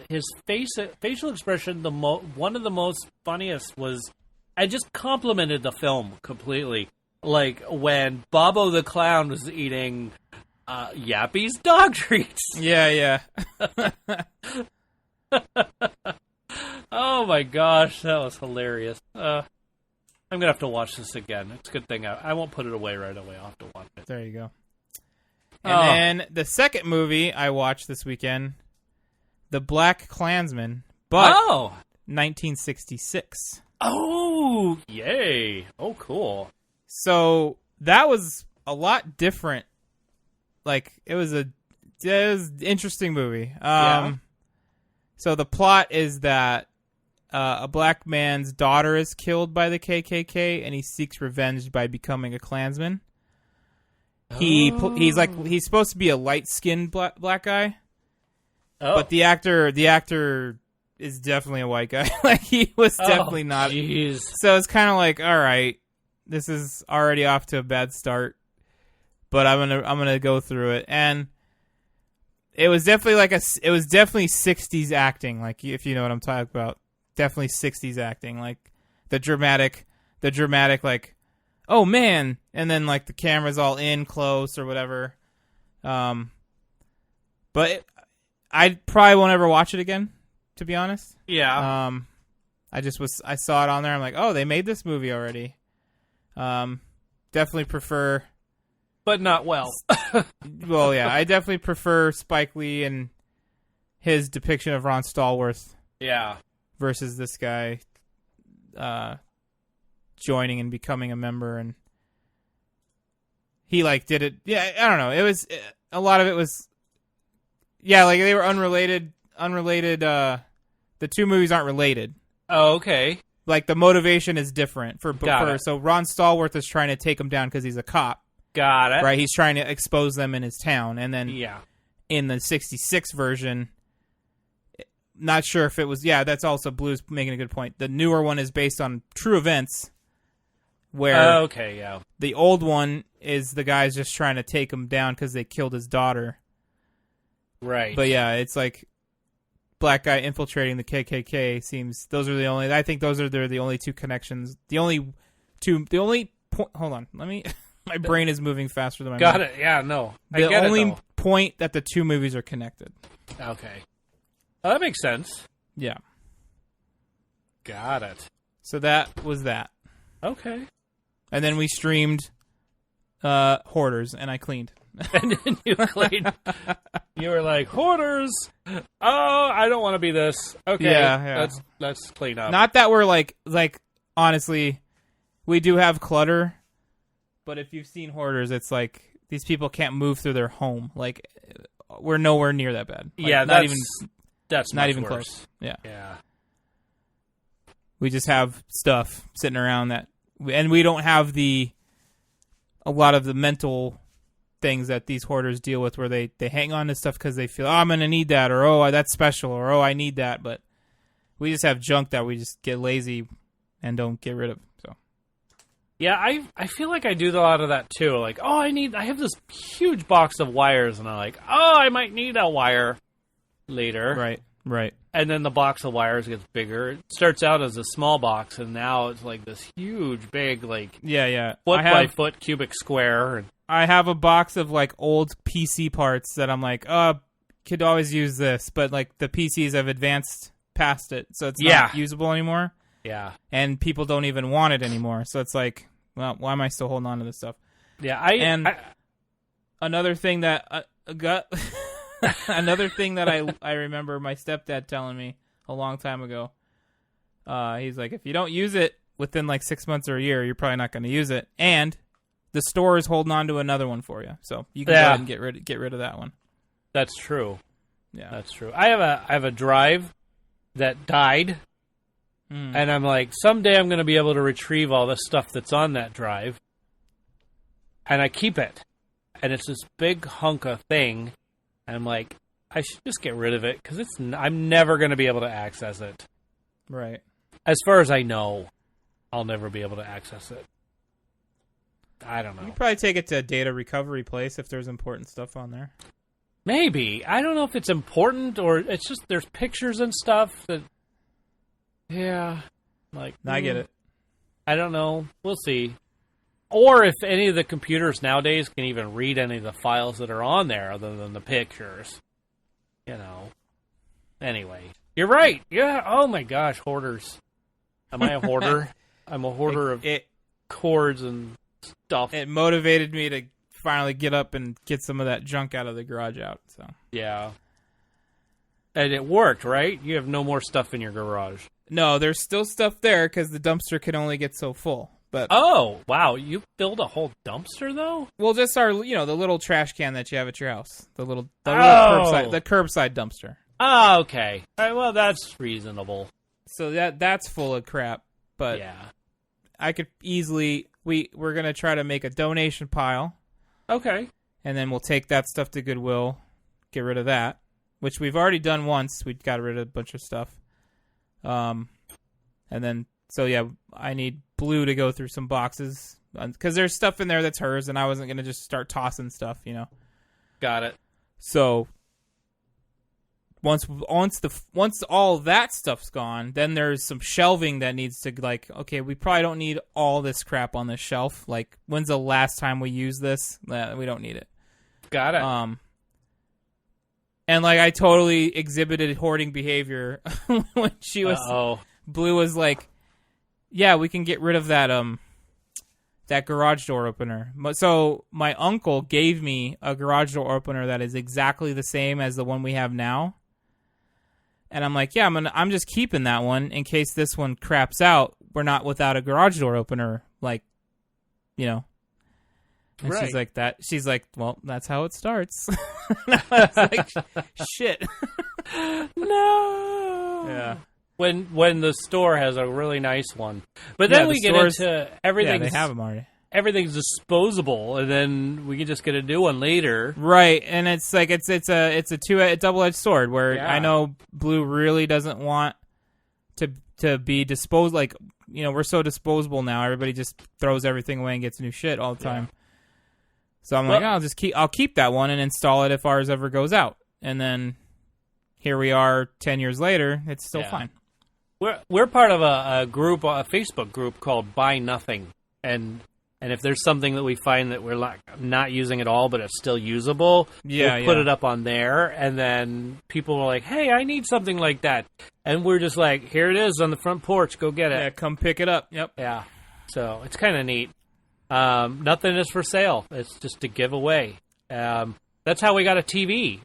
his facial expression, one of the most funniest was, I just complimented the film completely. Like when Bobo the Clown was eating Yappy's dog treats. Yeah. Oh my gosh, that was hilarious. I'm gonna have to watch this again. It's a good thing I won't put it away right away. I'll have to watch it. There you go. And then the second movie I watched this weekend, The Black Klansman, but 1966. Oh, yay. Oh, cool. So that was a lot different. Like, it was an interesting movie. So the plot is that a black man's daughter is killed by the KKK, and he seeks revenge by becoming a Klansman. He's supposed to be a light-skinned black guy, but the actor is definitely a white guy. Like, he was definitely not. Geez. So it's kind of like, all right, this is already off to a bad start, but I'm gonna go through it, and it was definitely it was definitely 60s acting, like, if you know what I'm talking about. Definitely 60s acting, like the dramatic like, oh man, and then like the camera's all in close or whatever. But I probably won't ever watch it again, to be honest. Yeah. I saw it on there. I'm like, oh, they made this movie already. Definitely prefer, but not well. Well, yeah, I definitely prefer Spike Lee and his depiction of Ron Stallworth. Yeah. Versus this guy joining and becoming a member, and he like did it. Yeah, I don't know. It was a lot of it was, yeah, like they were unrelated. The two movies aren't related. Oh, okay. Like the motivation is different so Ron Stallworth is trying to take him down because he's a cop. Got it. Right, he's trying to expose them in his town, and then in the '66 version. Not sure if it was... Yeah, that's also Blue's making a good point. The newer one is based on true events, where the old one is the guy's just trying to take him down because they killed his daughter. Right. But yeah, it's like black guy infiltrating the KKK seems... Those are the only... I think those are the only two connections. The only point... Hold on. Let me... My brain is moving faster than my Got mind. it. Yeah, no. The only point that the two movies are connected. Okay. Oh, that makes sense. Yeah. Got it. So that was that. Okay. And then we streamed Hoarders, and I cleaned. And then you cleaned. You were like, Hoarders! Oh, I don't want to be this. Okay, yeah. Let's clean up. Not that we're like, honestly, we do have clutter, but if you've seen Hoarders, it's like, these people can't move through their home. Like, we're nowhere near that bad. Like, yeah, that's not even worse. close. Yeah. Yeah. We just have stuff sitting around and we don't have a lot of the mental things that these hoarders deal with, where they hang on to stuff because they feel, oh, I'm going to need that, or oh, that's special, or oh, I need that. But we just have junk that we just get lazy and don't get rid of. So. Yeah, I feel like I do a lot of that too. Like, oh, I have this huge box of wires, and I'm like, oh, I might need a wire later. Right. And then the box of wires gets bigger. It starts out as a small box, and now it's like this huge, big, like foot by foot cubic square. And I have a box of like old PC parts that I'm like, could always use this, but like the PCs have advanced past it, so it's not usable anymore. Yeah, and people don't even want it anymore. So it's like, well, why am I still holding on to this stuff? Yeah, another thing that another thing that I remember my stepdad telling me a long time ago. He's like, if you don't use it within like 6 months or a year, you're probably not going to use it, and the store is holding on to another one for you, so you can go ahead and get rid of that one. That's true. Yeah, that's true. I have a drive that died. And I'm like, someday I'm going to be able to retrieve all the stuff that's on that drive. And I keep it. And it's this big hunk of thing. And I'm like, I should just get rid of it, because I'm never going to be able to access it. Right. As far as I know, I'll never be able to access it. I don't know. You could probably take it to a data recovery place if there's important stuff on there. Maybe. I don't know if it's important, or it's just there's pictures and stuff that... Yeah, like I get it. I don't know. We'll see. Or if any of the computers nowadays can even read any of the files that are on there other than the pictures. You know. Anyway. You're right. Yeah. Oh my gosh, hoarders. Am I a hoarder? I'm a hoarder of cords and stuff. It motivated me to finally get up and get some of that junk out of the garage out. So yeah. And it worked, right? You have no more stuff in your garage. No, there's still stuff there because the dumpster can only get so full. But oh, wow. You filled a whole dumpster, though? Well, just the little trash can that you have at your house. The little curbside dumpster. Oh, okay. All right, well, that's reasonable. So that's full of crap. But yeah. I could easily... We're going to try to make a donation pile. Okay. And then we'll take that stuff to Goodwill, get rid of that, which we've already done once. We got rid of a bunch of stuff. And then, so yeah, I need Blue to go through some boxes because there's stuff in there that's hers, and I wasn't going to just start tossing stuff, Got it. So once all that stuff's gone, then there's some shelving that needs to, like, okay, we probably don't need all this crap on this shelf. Like, when's the last time we used this? We don't need it. Got it. And like I totally exhibited hoarding behavior when she was Blue was like, yeah, we can get rid of that that garage door opener. So my uncle gave me a garage door opener that is exactly the same as the one we have now. And I'm like, yeah, I'm just keeping that one in case this one craps out. We're not without a garage door opener, like, And right. she's like that. She's like, well, that's how it starts. I was like, shit. No. Yeah. When the store has a really nice one, but then we get into everything. Yeah, they have them already. Everything's disposable, and then we can just get a new one later. Right, and it's like it's a double-edged sword where I know Blue really doesn't want to be disposed. Like, we're so disposable now. Everybody just throws everything away and gets new shit all the time. So I'm like, I'll keep that one and install it if ours ever goes out. And then here we are 10 years later, it's still fine. We're part of a group, a Facebook group called Buy Nothing, and if there's something that we find that we're not using at all, but it's still usable, we'll put it up on there, and then people are like, hey, I need something like that. And we're just like, here it is on the front porch, go get it. Yeah, come pick it up. Yep. Yeah. So it's kind of neat. Nothing is for sale. It's just a giveaway. That's how we got a TV.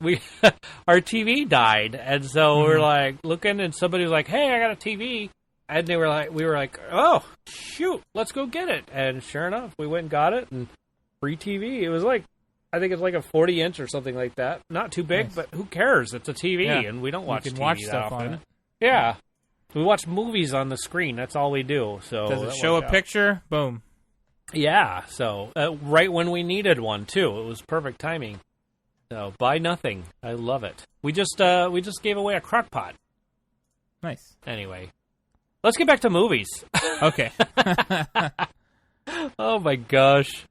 Our TV died, and so we're like looking, and somebody was like, hey, I got a TV. And we were like, oh, shoot, let's go get it. And sure enough, we went and got it, and free TV. It was like, I think it's like a 40-inch or something like that. Not too big, but who cares? It's a TV, and we don't watch TV stuff often. on it. Yeah. We watch movies on the screen. That's all we do. So does it show a picture? Boom. Yeah, so right when we needed one, too. It was perfect timing. So, Buy Nothing. I love it. We just gave away a crock pot. Nice. Anyway. Let's get back to movies. Okay. Oh my gosh.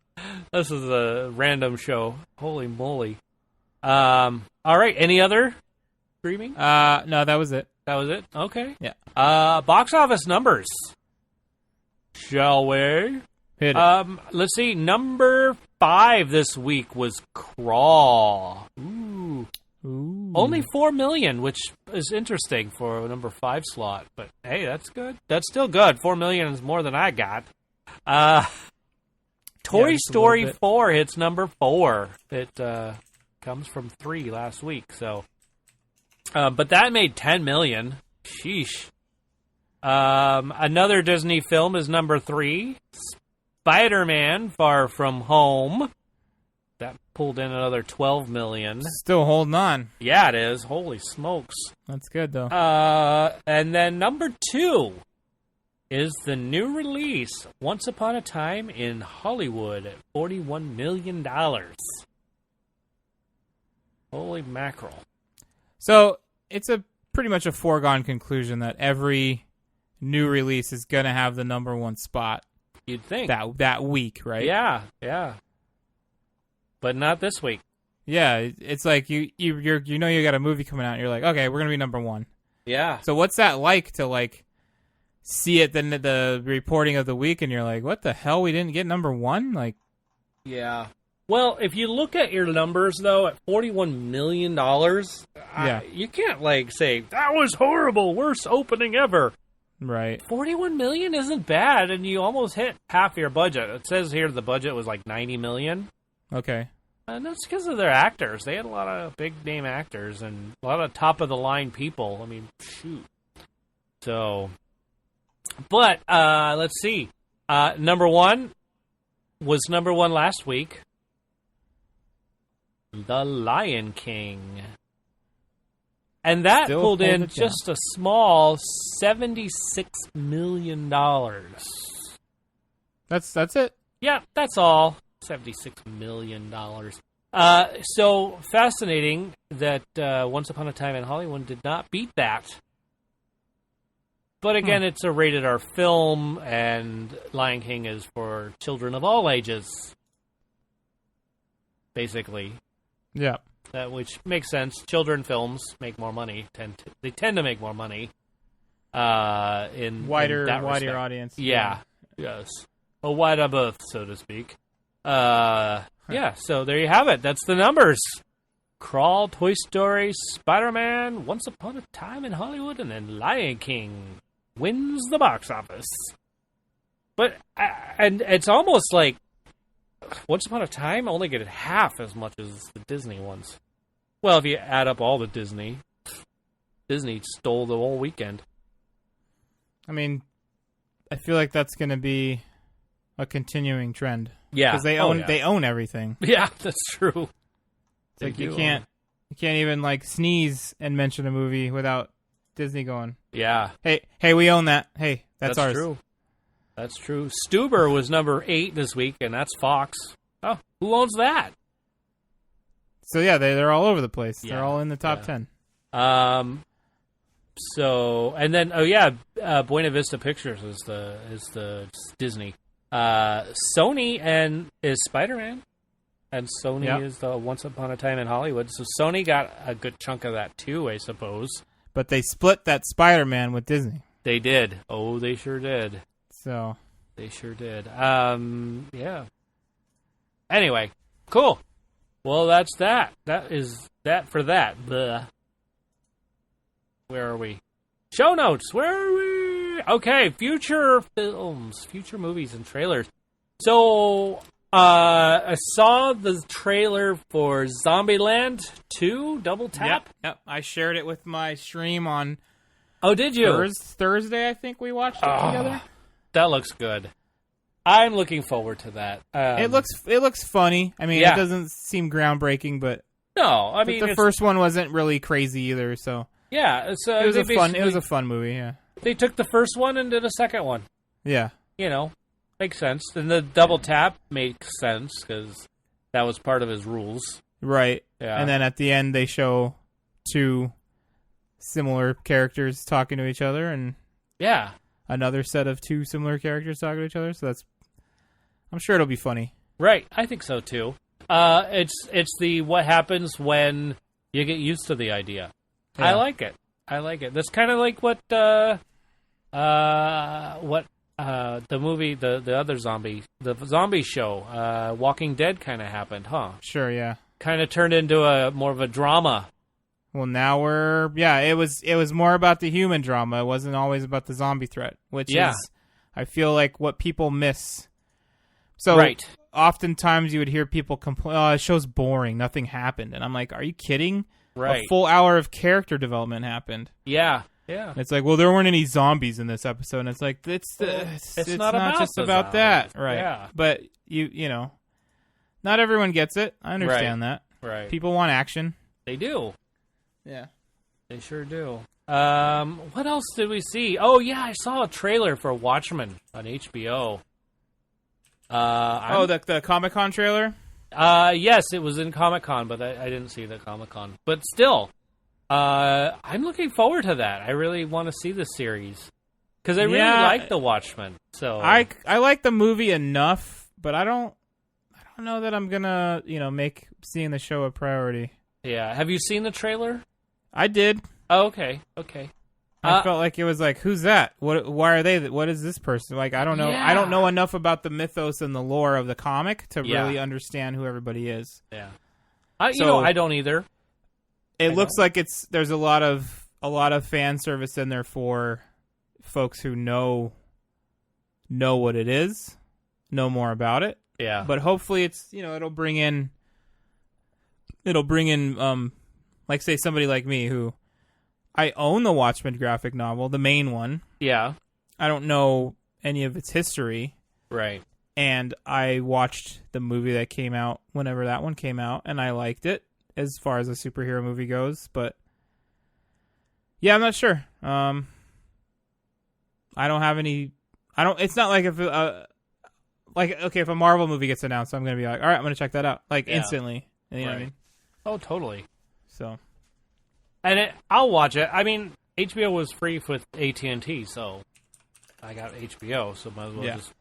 This is a random show. Holy moly. All right. Any other streaming? No, that was it. That was it? Okay. Yeah. Box office numbers. Shall we? Hit it. Let's see. Number 5 this week was Crawl. Ooh. Only 4 million, which is interesting for a number 5 slot. But hey, that's good. That's still good. 4 million is more than I got. Toy Story 4 hits number 4. It comes from 3 last week. So, but that made 10 million. Sheesh. Another Disney film is number 3. Spider-Man: Far From Home. That pulled in another 12 million. Still holding on. Yeah, it is. Holy smokes. That's good, though. And then number 2 is the new release, Once Upon a Time in Hollywood, at $41 million. Holy mackerel. So, it's pretty much a foregone conclusion that every new release is going to have the number 1 spot. You'd think. That week, right? Yeah. But not this week. Yeah, it's like you got a movie coming out and you're like, okay, we're going to be number 1. Yeah. So what's that like to see it then the reporting of the week and you're like, what the hell, we didn't get number 1? Like, yeah. Well, if you look at your numbers, though, at $41 million, you can't, say, that was horrible, worst opening ever. Right. $41 million isn't bad, and you almost hit half your budget. It says here the budget was like $90 million. Okay. And that's because of their actors. They had a lot of big-name actors and a lot of top-of-the-line people. I mean, shoot. So, but, let's see. Number one was number one last week. The Lion King. And that Still pulled in down. just a small $76 million. That's it? Yeah, that's all. $76 million. So fascinating that Once Upon a Time in Hollywood did not beat that. But again, it's a rated R film, and Lion King is for children of all ages. Basically. Yeah. Which makes sense. Children films make more money. They tend to make more money. In Wider that respect. audience. Yeah. Yes. A wider berth, so to speak. Yeah, so there you have it. That's the numbers. Crawl, Toy Story, Spider-Man, Once Upon a Time in Hollywood, and then Lion King wins the box office. But, and it's almost like Once Upon a Time only get half as much as the Disney ones. Well, if you add up all the Disney stole the whole weekend. I mean, I feel like that's going to be a continuing trend. Yeah. Because they own everything. Yeah, that's true. It's like you can't even sneeze and mention a movie without Disney going, yeah. Hey, we own that. Hey, that's ours. True. That's true. Stuber was number 8 this week, and that's Fox. Oh, who owns that? So yeah, they're all over the place. Yeah, they're all in the top 10. So, and then Buena Vista Pictures is the Disney. Sony and is Spider-Man, and Sony is the Once Upon a Time in Hollywood. So Sony got a good chunk of that too, I suppose. But they split that Spider-Man with Disney. They did. Oh, they sure did. So they sure did. Yeah. Anyway, cool. Well, that's that. That is that for that. Blah. Where are we? Show notes. Where are we? Okay, future films, future movies, and trailers. So, I saw the trailer for Zombieland 2, Double Tap. Yep. I shared it with my stream on. Oh, did you? Thursday, I think we watched it together. That looks good. I'm looking forward to that. It looks funny. I mean, it doesn't seem groundbreaking, but no, I mean the first one wasn't really crazy either. So yeah, so it was a fun movie. Yeah, they took the first one and did a second one. Yeah, makes sense. And the double tap makes sense because that was part of his rules, right? Yeah, and then at the end they show two similar characters talking to each other, and another set of two similar characters talking to each other. So I'm sure it'll be funny. Right, I think so too. It's the what happens when you get used to the idea. Yeah. I like it. That's kind of like what the movie, the other zombie show, Walking Dead kind of happened, huh? Sure, yeah. Kind of turned into a more of a drama. Well, now it was more about the human drama. It wasn't always about the zombie threat, which is, I feel like, what people miss. So oftentimes you would hear people complain, "Oh, the show's boring. Nothing happened." And I'm like, "Are you kidding? Right. A full hour of character development happened." Yeah. Yeah. And it's like, well, there weren't any zombies in this episode. And it's like, it's not just about that. Right. Yeah. But you know, not everyone gets it. I understand that. Right. People want action. They do. Yeah. They sure do. What else did we see? Oh, yeah, I saw a trailer for Watchmen on HBO. The Comic-Con trailer? Yes, it was in Comic-Con, but I didn't see the Comic-Con. But still, I'm looking forward to that. I really want to see this series. Because I really like the Watchmen. So I like the movie enough, but I don't know that I'm gonna, make seeing the show a priority. Yeah. Have you seen the trailer? I did. Oh, okay. Okay. I felt like it was like, who's that? Why are they? What is this person? Like, I don't know. Yeah. I don't know enough about the mythos and the lore of the comic to really understand who everybody is. Yeah. I don't either. It looks like there's a lot of fan service in there for folks who know what it is, know more about it. Yeah. But hopefully it's, it'll bring in like, say, somebody like me who I own the Watchmen graphic novel, the main one. Yeah. I don't know any of its history. Right. And I watched the movie that came out whenever that one came out, and I liked it as far as a superhero movie goes. But yeah, I'm not sure. I don't have any. It's not like if if a Marvel movie gets announced, I'm gonna be like, all right, I'm gonna check that out instantly. You know what I mean? Oh, totally. So, and I'll watch it. I mean, HBO was free with AT&T, so I got HBO, so might as well just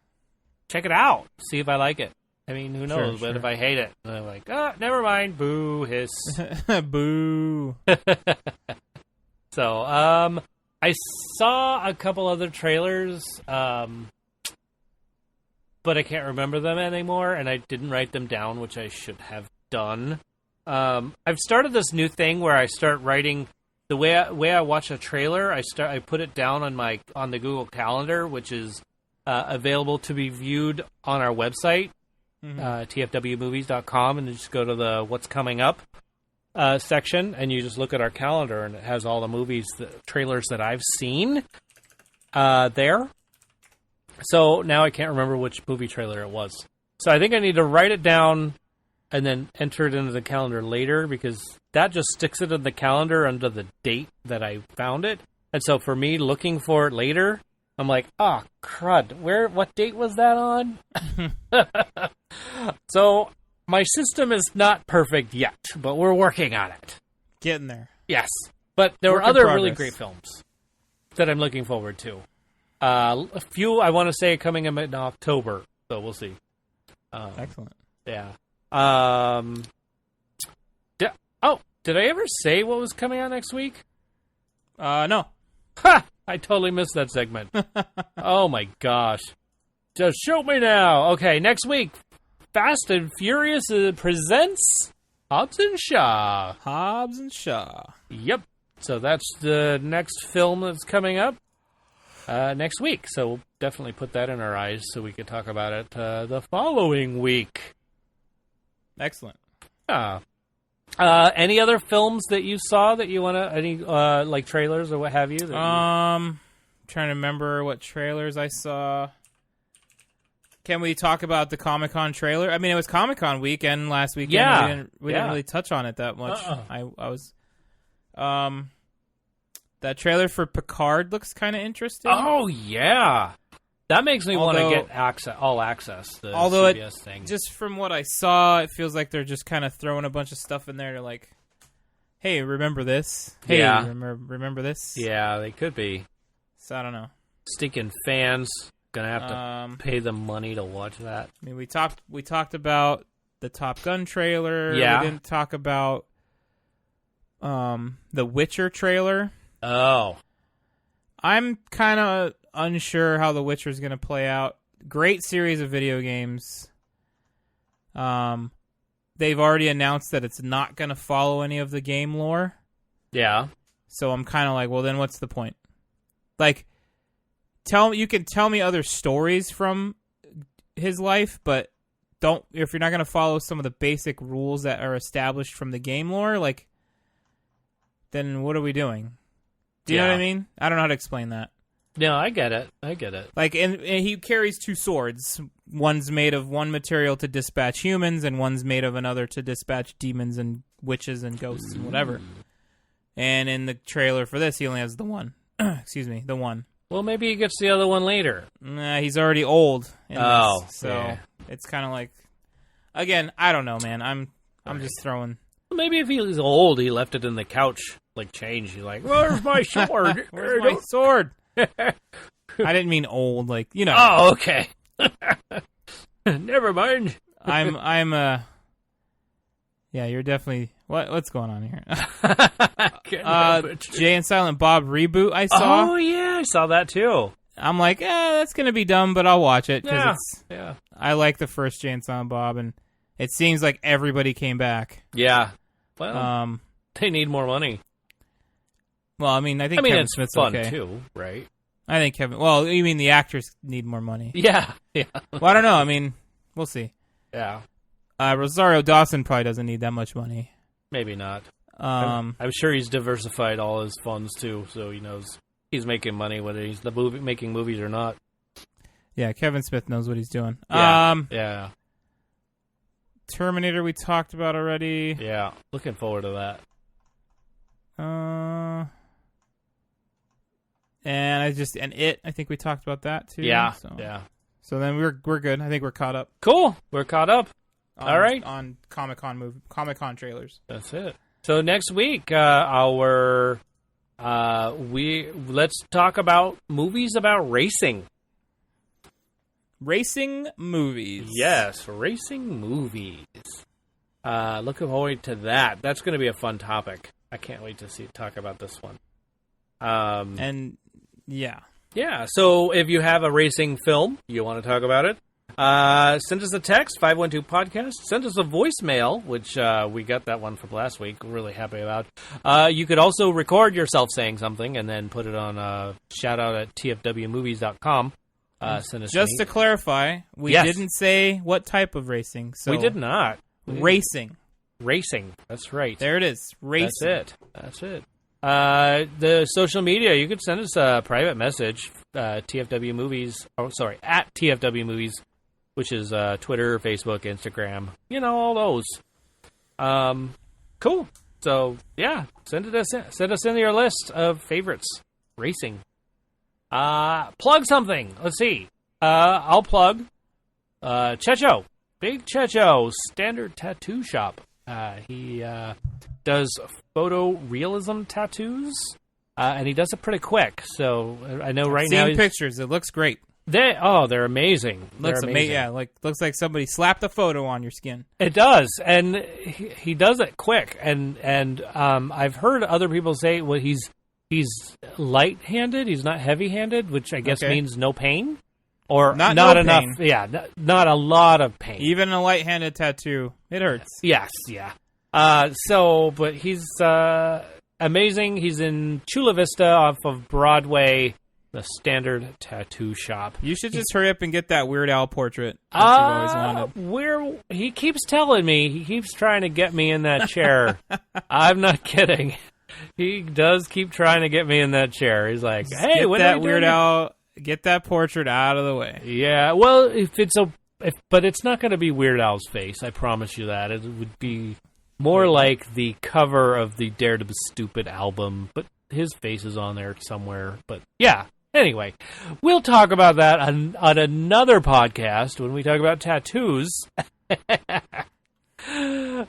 check it out, see if I like it. I mean, who knows? But if I hate it, then I'm like, never mind. Boo, hiss. Boo. So, I saw a couple other trailers, but I can't remember them anymore, and I didn't write them down, which I should have done. I've started this new thing where I start writing the way I watch a trailer. I put it down on the Google Calendar, which is available to be viewed on our website, tfwmovies.com, and you just go to the What's Coming Up section, and you just look at our calendar, and it has all the trailers that I've seen there. So now I can't remember which movie trailer it was. So I think I need to write it down and then enter it into the calendar later, because that just sticks it in the calendar under the date that I found it. And so for me, looking for it later, I'm like, crud, what date was that on? So my system is not perfect yet, but we're working on it. Getting there. Yes. But there were other really great films that I'm looking forward to. A few, I want to say, coming in October, so we'll see. Excellent. Yeah. Did I ever say what was coming out next week? No. Ha! I totally missed that segment. Oh my gosh. Just show me now. Okay, next week, Fast and Furious presents Hobbs and Shaw. Hobbs and Shaw. Yep. So that's the next film that's coming up next week. So we'll definitely put that in our eyes so we can talk about it the following week. Excellent. Any other films that you saw that you want to, any like trailers or what have you? Trying to remember what trailers I saw. Can we talk about the Comic-Con trailer? I mean, it was Comic-Con weekend last weekend. Yeah. We didn't really touch on it that much. I was that trailer for Picard looks kind of interesting. Oh yeah. That makes me want to get all access. The CBS thing. Just from what I saw, it feels like they're just kind of throwing a bunch of stuff in there to like, hey, remember this? Hey, remember this? Yeah, they could be. So I don't know. Stinking fans gonna have to pay them money to watch that. I mean, we talked about the Top Gun trailer. Yeah. We didn't talk about the Witcher trailer. Oh. I'm kind of unsure how The Witcher is going to play out. Great series of video games. They've already announced that it's not going to follow any of the game lore. Yeah. So I'm kind of like, well, then what's the point? Like, you can tell me other stories from his life, but if you're not going to follow some of the basic rules that are established from the game lore, like, then what are we doing? Do you know what I mean? I don't know how to explain that. No, I get it. Like, and he carries two swords. One's made of one material to dispatch humans, and one's made of another to dispatch demons and witches and ghosts and whatever. And in the trailer for this, he only has the one. Excuse me, the one. Well, maybe he gets the other one later. Nah, he's already old. It's kind of like, again, I don't know, man. I'm just throwing. Maybe if he was old, he left it in the couch, like change. He's like, "Where's my sword? Where's my sword?" I didn't mean old, like, you know. Oh, okay. Never mind. Yeah, you're definitely What's going on here? Jay and Silent Bob reboot I saw. Oh, yeah, I saw that too. I'm like, that's going to be dumb, but I'll watch it. Yeah. I like the first Jay and Silent Bob, and it seems like everybody came back. Yeah. Well, they need more money. Well, I mean, Kevin it's Smith's fun okay. too, right? I think well, you mean the actors need more money? Yeah. Well, I don't know. I mean, we'll see. Yeah. Rosario Dawson probably doesn't need that much money. Maybe not. I'm sure he's diversified all his funds too, so he knows he's making money whether he's making movies or not. Yeah, Kevin Smith knows what he's doing. Yeah. Terminator we talked about already. Yeah, looking forward to that. And It. I think we talked about that too. Yeah. So then we're good. I think we're caught up. Cool. We're caught up. All right. On Comic-Con trailers. That's it. So next week, let's talk about movies about racing. Racing movies. Yes, racing movies. Looking forward to that. That's going to be a fun topic. I can't wait to talk about this one. Yeah, so if you have a racing film, you want to talk about it, send us a text, 512-podcast. Send us a voicemail, which we got that one from last week. We're really happy about. You could also record yourself saying something and then put it on shout out at tfwmovies.com. Send us Just to clarify, we didn't say what type of racing. So we did not. Racing. That's right. There it is. Racing. That's it. The social media, you could send us a private message, TFW Movies, at TFW Movies, which is Twitter, Facebook, Instagram, all those. Cool. So, yeah, send us in your list of favorites. Racing. Plug something. Let's see. I'll plug Checho. Big Checho, Standard Tattoo Shop. He does photorealism tattoos, and he does it pretty quick. So I know right now seeing pictures. It looks great. They're amazing. Looks amazing. Yeah, looks like somebody slapped a photo on your skin. It does, and he does it quick. And I've heard other people say, well, he's light-handed. He's not heavy-handed, which I guess means no pain. Or not enough. Pain. Yeah, not a lot of pain. Even a light-handed tattoo, it hurts. Yes, yeah. But he's amazing. He's in Chula Vista off of Broadway, the Standard Tattoo Shop. You should just hurry up and get that Weird Al portrait that you've always wanted. He keeps telling me, he keeps trying to get me in that chair. I'm not kidding. He does keep trying to get me in that chair. He's like, hey, when that Weird Al... Get that portrait out of the way. Yeah, well, but it's not going to be Weird Al's face. I promise you that. It would be more like the cover of the Dare to Be Stupid album, but his face is on there somewhere. But yeah, anyway, we'll talk about that on another podcast when we talk about tattoos.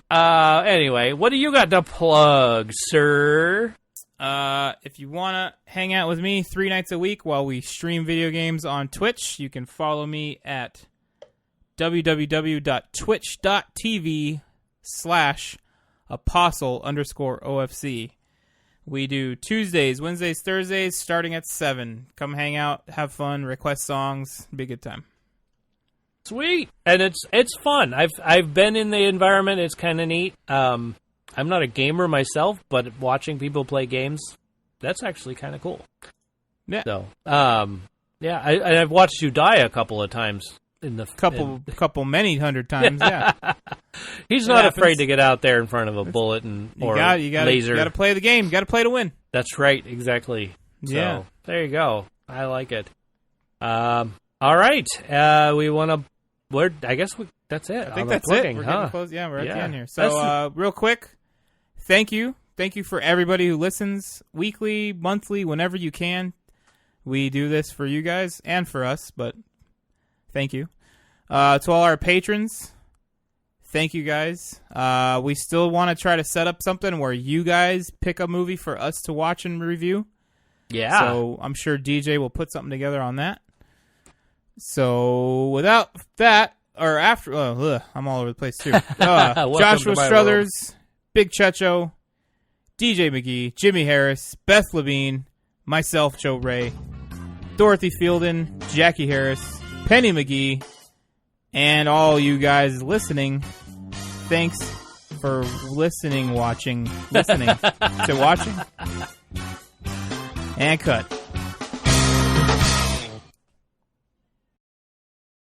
Anyway, what do you got to plug, sir? If you want to hang out with me 3 nights a week while we stream video games on Twitch, you can follow me at www.twitch.tv/apostle_OFC. We do Tuesdays, Wednesdays, Thursdays, starting at 7. Come hang out, have fun, request songs, be a good time. Sweet, and it's fun. I've been in the environment. It's kind of neat. I'm not a gamer myself, but watching people play games, that's actually kind of cool. Yeah. So, I've watched you die a couple of times in the many hundred times. Yeah. He's not afraid to get out there in front of a bullet or laser. You got to play the game. You got to play to win. That's right. Exactly. Yeah. So, there you go. I like it. All right. We want to. I guess that's it. I think that's it. We're getting close. Yeah, we're at the end here. So, real quick. Thank you. Thank you for everybody who listens weekly, monthly, whenever you can. We do this for you guys and for us, but thank you. To all our patrons, thank you guys. We still want to try to set up something where you guys pick a movie for us to watch and review. Yeah. So I'm sure DJ will put something together on that. So without that, or after, I'm all over the place too. Joshua Struthers. Big Checho, DJ McGee, Jimmy Harris, Beth Levine, myself, Joe Ray, Dorothy Fielden, Jackie Harris, Penny McGee, and all you guys listening. Thanks for listening to watching. And cut.